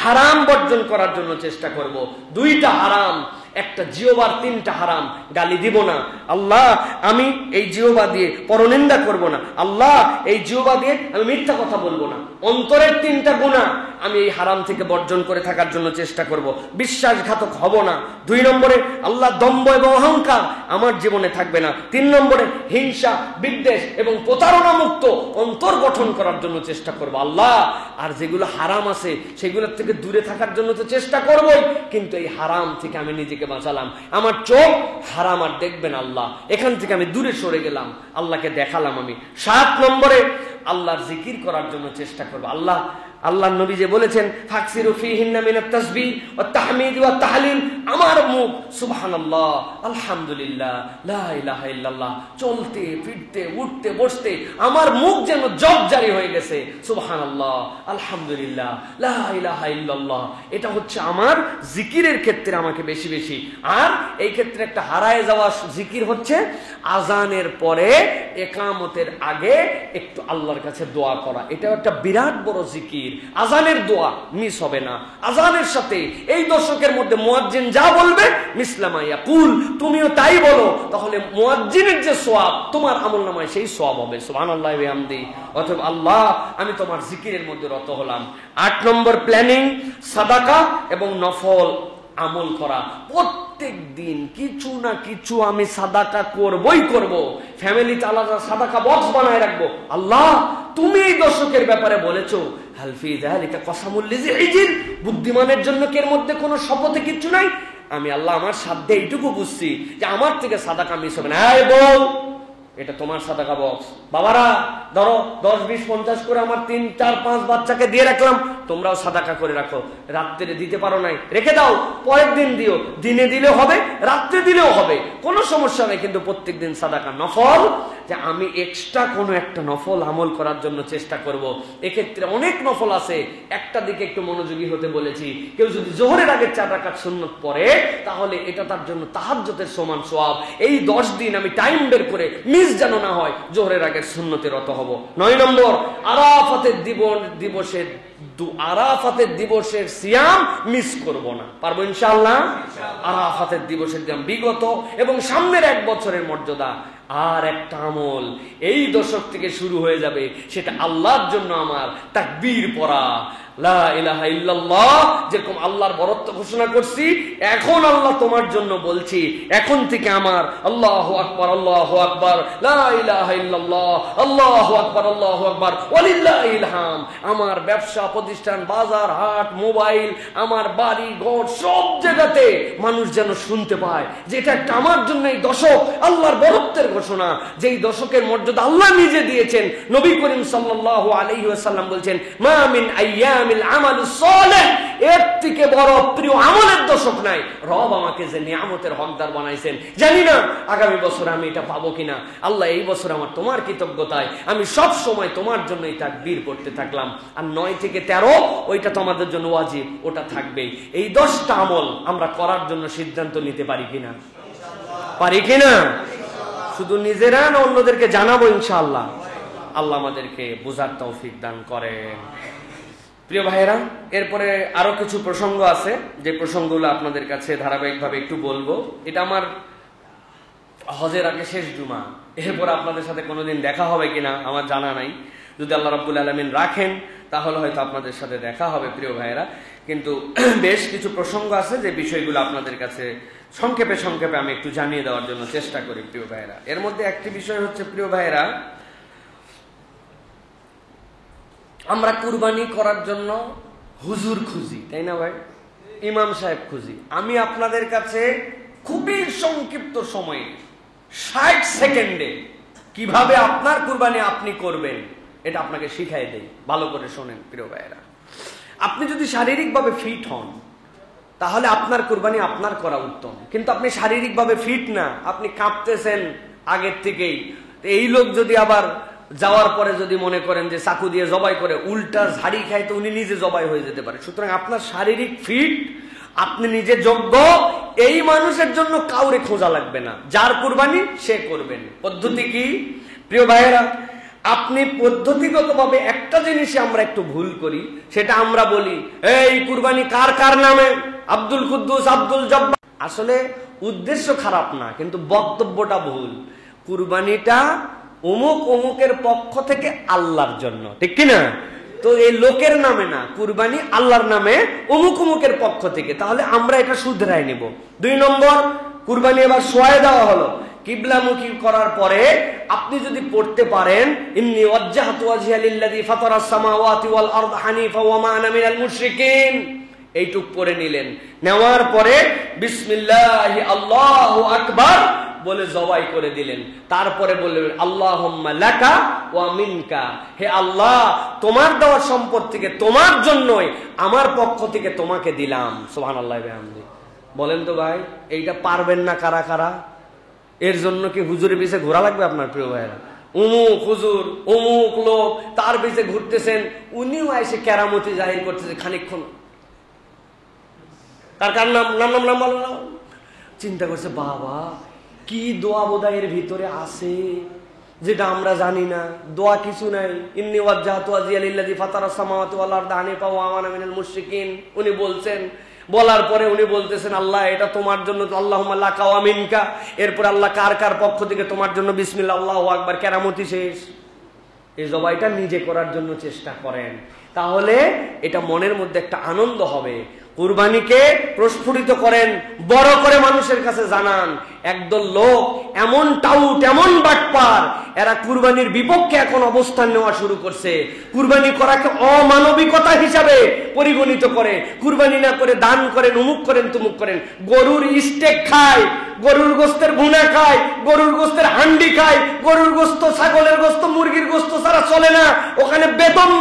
হারাম বর্জন করার জন্য চেষ্টা করব। 2টা হারাম, একটা জিহ্বার, 3টা হারাম। গালি দিব না, আল্লাহ আমি এই জিহ্বা দিয়ে পরনিন্দা করব না, আল্লাহ এই জিহ্বা দিয়ে আমি মিথ্যা কথা বলবো না। অন্তরের 3টা গুনাহ আমি এই হারাম থেকে বর্জন করে থাকার জন্য চেষ্টা করব। বিশ্বাসঘাতক হব না। 2 নম্বরে আল্লাহ দম্ভ এবং অহংকার আমার জীবনে থাকবে না। 3 নম্বরে হিংসা, বিদ্বেষ এবং প্রতারণা মুক্ত অন্তর গঠন করার জন্য চেষ্টা করব। আল্লাহ আর যেগুলো হারাম আছে সেগুলোর থেকে দূরে থাকার জন্য তো চেষ্টা করবই, কিন্তু এই হারাম থেকে আমি নিজেকে বাঁচালাম। আমার চোখ হারাম আর দেখবে না আল্লাহ, এখান থেকে আমি দূরে সরে গেলাম, আল্লাহকে দেখালাম আমি। 7 নম্বরে আল্লাহর জিকির করার জন্য চেষ্টা করব। আল্লাহর নবী যে বলেছেন ফাকসিরু ফীহিন্না মিনাত তাসবিহ ওয়াত তাহমিদ ওয়াত তাহলিল, আমার মুখ সুবহানাল্লাহ, আলহামদুলিল্লাহ, লা ইলাহা ইল্লাল্লাহ চলতে ফিরতে উঠতে বসতে আমার মুখ যেন জপ জারি হয়ে গেছে। সুবহানাল্লাহ, আলহামদুলিল্লাহ, লা ইলাহা ইল্লাল্লাহ। এটা হচ্ছে আমার জিকিরের ক্ষেত্রে আমাকে বেশি বেশি। আর এই ক্ষেত্রে একটা হারায় যাওয়া জিকির হচ্ছে আজানের পরে ইকামতের আগে একটু আল্লাহর কাছে দোয়া করা। এটাও একটা বিরাট বড় জিকির। আজানের দোয়া মিস হবে না। আজানের সাথে এই দশকের মধ্যে মুয়াজ্জিন যা বলবে মিসলামা ইয়াকুল, তুমিও তাই বলো, তাহলে মুয়াজ্জিনের যে সওয়াব তোমার আমলনামায় সেই সওয়াব হবে। সুবহানাল্লাহি ওয়া বিহামদিহি। অথবা আল্লাহ আমি তোমার জিকিরের মধ্যে রত হলাম। 8 নম্বর প্ল্যানিং সাদাকা এবং নফল আমল করা। প্রত্যেক দিন কিছু না কিছু আমি সাদাকা করবই করব। ফ্যামিলিতে আলাদা সাদাকা বক্স বানায় রাখবো। আল্লাহ তুমি এই দশকের ব্যাপারে বলেছো হাল ফি যালিকা কসামুল লিজি হিজর, বুদ্ধিমানের জন্য কি এর মধ্যে কোনো শপথে কিছু নাই? আমি আল্লাহ আমার সাধ্যে এইটুকু বুঝছি যে আমার থেকে সাদাকা মিস হবে না। এই বল, এটা তোমার সাদাকা বক্স। বাবারা ধরো 10, 20, 50 করে আমার 3, 4, 5 বাচ্চাকে দিয়ে রাখলাম, তোমরাও সাদাকা করে রাখো। রাত্রে দিতে পারো নাই, রেখে দাও, পরের দিন দিও। দিনে দিলেও হবে, রাত্রে দিলেও হবে, কোনো সমস্যা নেই। কিন্তু প্রত্যেক দিন সাদাকা। নফল, যে আমি এক্সট্রা কোনো একটা নফল আমল করার জন্য চেষ্টা করব। এক্ষেত্রে অনেক নফল আছে, একটা দিকে একটু মনোযোগী হতে বলেছি। কেউ যদি জোহরের আগে 4 রাকাত সুন্নত পড়ে তাহলে এটা তার জন্য তাহাজ্জুদের সমান সওয়াব। এই 10 দিন আমি টাইম বের করে মিস যেন না হয়, জোহরের আগে সুন্নতে রত হব। 9 নম্বর আরাফাতের দিবসের আরাফাতের দিবসের সিয়াম মিস করব না। পারবো ইনশাআল্লাহ? আরাফাতের দিবসের সিয়াম বিগত এবং সামনের 1 বছরের মর্যাদা। আর একটা আমল এই দশক থেকে শুরু হয়ে যাবে, সেটা আল্লাহর জন্য আমার তাকবীর পড়া, লা ইলাহা ইল্লাল্লাহ। যেরকম আল্লাহর বরত্ব ঘোষণা করছি, এখন আল্লাহ তোমার জন্য বলছি, এখন থেকে আমার আল্লাহু আকবার, আল্লাহু আকবার, লা ইলাহা ইল্লাল্লাহ, আল্লাহু আকবার, আল্লাহু আকবার, ওয়ালিল্লাহিল হামদ। আমার ব্যবসা প্রতিষ্ঠান, বাজার হাট, মোবাইল, আমার বাড়ি ঘর, সব জায়গাতে মানুষ যেন শুনতে পায় যে এটা একটা আমার জন্য এই দশক আল্লাহর বরত্বের ঘোষণা, যেই দশকের মর্যাদা আল্লাহ নিজে দিয়েছেন। নবী করিম সাল্লাল্লাহু আলাইহি ওয়াসাল্লাম বলছেন, মা মিন আইয়ামিল আমালুস সালিহ, এর থেকে বড় প্রিয় আমলের দশক নাই। রব আমাকে যে নিয়ামতের হকদার বানাইছেন, জানি না আগামী বছর আমি এটা পাবো কিনা। আল্লাহ, এই বছর আমার তোমার কৃতজ্ঞতায় আমি সব সময় তোমার জন্য এই তাকবীর করতে থাকলাম। আর 9 থেকে 13 ওইটা তো আমাদের জন্য ওয়াজিব, ওটা থাকবেই। এই 10টা আমল আমরা করার জন্য সিদ্ধান্ত নিতে পারি কিনা? পারি কিনা? শুধু নিজেরা না অন্যদেরকে জানাবো ইনশাআল্লাহ। আল্লাহ আমাদেরকে বুঝার তৌফিক দান করেন। প্রিয় ভাইয়েরা, এরপরে আরো কিছু প্রসঙ্গ আছে, যে প্রসঙ্গগুলো আপনাদের কাছে ধারাবাহিকভাবে একটু বলবো। এটা আমার হজের আগে শেষ জুমা, এরপর আপনাদের সাথে কোনোদিন দেখা হবে কিনা আমার জানা নাই। যদি আল্লাহ রাব্বুল আলামিন রাখেন তাহলে হয়তো আপনাদের সাথে দেখা হবে প্রিয় ভাইয়েরা। কিন্তু বেশ কিছু প্রসঙ্গ আছে যে বিষয়গুলো আপনাদের কাছে সংক্ষেপে সংক্ষেপে আমি একটু জানিয়ে দেওয়ার জন্য চেষ্টা করি প্রিয় ভাইয়েরা। এর মধ্যে একটি বিষয় হচ্ছে প্রিয় ভাইয়েরা, আমরা কুরবানি করার জন্য হুজুর খুঁজি, তাই না ভাই? ইমাম সাহেব খুঁজি। আমি আপনাদের কাছে খুবই সংক্ষিপ্ত সময়ে 60 সেকেন্ডে কিভাবে আপনার কুরবানি আপনি করবেন এটা আপনাকে শিখাই দেই। ভালো করে শোনেন প্রিয় ভাইয়েরা। আপনি যদি শারীরিকভাবে ফিট হন তাহলে আপনার কুরবানি আপনার করা উত্তম। কিন্তু আপনি শারীরিকভাবে ফিট না, আপনি কাঁপতেছেন আগের থেকেই, এই লোক যদি আবার যাওয়ার পরে যদি মনে করেন যে চাকু দিয়ে জবাই করে উল্টা ঝাড়ি খায়, তো উনি নিজে জবাই হয়ে যেতে পারে। সুতরাং আপনার শারীরিক ফিট, আপনি নিজে যোগ্য, এই মানুষের জন্য কাউরে খোঁজা লাগবে না, যার কুরবানি সে করবেন। পদ্ধতি কি প্রিয় ভাইয়েরা? আপনি পদ্ধতিগতভাবে একটা জিনিসে আমরা একটু ভুল করি, সেটা আমরা বলি এই কুরবানি কার কার নামে, আব্দুল কুদ্দুস, আব্দুল জব্বার। আসলে উদ্দেশ্য খারাপ না, কিন্তু বক্তব্যটা ভুল। কুরবানিটা অমুক অমুকের পক্ষ থেকে আল্লাহর জন্য, ঠিক কিনা? তো এই লোকের নামে না, কুরবানি আল্লাহর নামে অমুক অমুকের পক্ষ থেকে। তাহলে আমরা এটা শুধরাই নিব। 2 নম্বর, কুরবানি এবার শোয়ায় দেওয়া হলো, কিবলামুখী করার পরে আপনি যদি পড়তে পারেন ইন্নী ওয়াজ্জাহতু ওয়াজহিয়া লিল্লাযী ফাতারাস সামাওয়াতি ওয়াল আরদ হানিফা ওয়া মা আনা মিনাল মুশরিকিন, এইটুক পড়ে নিলেন। নেওয়ার পরে বিসমিল্লাহি আল্লাহু আকবার বলে জবাই করে দিলেন। তারপরে বললেন আল্লাহুম্মা লাকা ওয়া মিনকা, হে আল্লাহ তোমার দেওয়া সম্পদ থেকে তোমার জন্যই, আমার পক্ষ থেকে তোমাকে দিলাম। সুবহানাল্লাহি ওয়া বিহামদিহি। বলেন তো ভাই, এইটা পারবেন না কারা কারা? এর জন্য কি হুজুরের পিছে ঘোরা লাগবে আপনার প্রিয় ভাইরা? অমুক হুজুর, অমুক লোক, তার পিছে ঘুরতেছেন, উনিও এসে কেরামতি জাহির করতেছে খানিকক্ষণ। কার কার নাম নাম নাম নাম বলো না, চিন্তা করছে বাবা কি দোয়া বোধহয় এর ভিতরে আছে যেটা আমরা জানি না। দোয়া কিছু নাই। ইন্নী ওয়াজ্জাহতু ওয়াজহিয়া লিল্লাযী ফাতারাস সামাওয়াতি ওয়াল আরদা হানিফা ওয়া মা আনা মিনাল মুশরিকিন, উনি বলছেন। বলার পরে উনি বলতেছেন আল্লাহ এটা তোমার জন্য, আল্লাহুম্মা লাকা ওয়া মিনকা। এরপর আল্লাহ কার কার পক্ষ থেকে তোমার জন্য, বিসমিল্লাহ আল্লাহু আকবার, কেরামতি শেষ। এই জবাইটা নিজে করার জন্য চেষ্টা করেন, তাহলে এটা মনের মধ্যে একটা আনন্দ হবে। কুরবানিকে প্রস্ফুটিত করেন, বড় করে মানুষের কাছে জানান। একদল লোক এমন টাউট, এমন বাটপার, এরা কুরবানির বিপক্ষে এখন অবস্থান নেওয়া শুরু করছে। কুরবানি করাকে অমানবিকতা হিসাবে পরিগণিত করে, কুরবানি না করে দান করেন, উমুক করেন, তুমুক করেন। গরুর স্টেক খায়, গরুর গোস্তের ভুনা খায়, গরুর গোস্তের হান্ডি খায়, গরুর গোস্ত, ছাগলের গোস্ত, মুরগির গোস্ত ছাড়া চলে না। ওখানে বেতন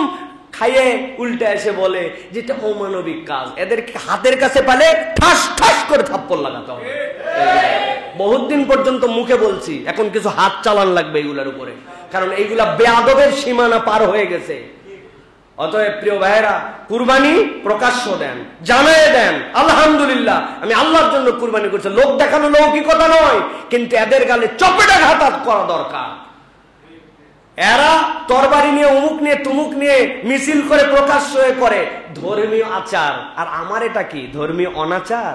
খাইয়ে উল্টে এসে বলে যেটা অমানবিক কাজ। এদের হাতের কাছে পালে ঠাস ঠাস করে থাপ্পড় লাগাতে হবে। বহুত দিন পর্যন্ত মুখে বলছি, এখন কিছু হাত চালান লাগবে এগুলার উপরে, কারণ এইগুলা বেয়াদবের সীমানা পার হয়ে গেছে। অতএব প্রিয় ভাইয়েরা, কুরবানি প্রকাশ্য দেন, জানায় দেন আলহামদুলিল্লাহ আমি আল্লাহর জন্য কুরবানি করছি। লোক দেখানো লৌকিকতা নয়, কিন্তু এদের গালে চপেটাঘাত করা দরকার। এরা তরবারি নিয়ে অমুক নিয়ে তুমুক নিয়ে মিছিল করে প্রকাশ্য করে ধর্মীয় আচার, আর আমার এটা কি ধর্মীয় অনাচার?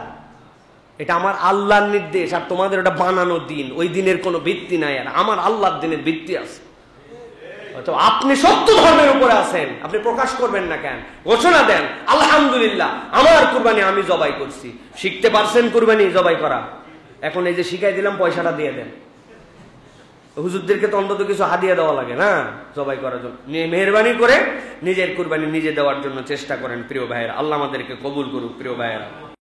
এটা আমার আল্লাহর নির্দেশ, আর তোমাদের ওটা বানানো দিন, ওই দিনের কোনো ভিত্তি নাই। আর আমার আল্লাহর দিনের ভিত্তি আছে। আপনি সত্য ধর্মের উপরে আছেন, আপনি প্রকাশ করবেন না কেন? ঘোষণা দেন, আলহামদুলিল্লাহ আমার কুরবানি আমি জবাই করছি। শিখতে পারছেন কুরবানি জবাই করা? এখন এই যে শিখাই দিলাম, পয়সাটা দিয়ে দেন। হুজুরদেরকে তো অন্তত কিছু হাদিয়া দেওয়া লাগে না জবাই করার জন্য। মেহেরবানি করে নিজের কুরবানি নিজে দেওয়ার জন্য চেষ্টা করেন প্রিয় ভাইয়েরা। আল্লাহ আমাদেরকে কবুল করুক প্রিয় ভাইয়েরা।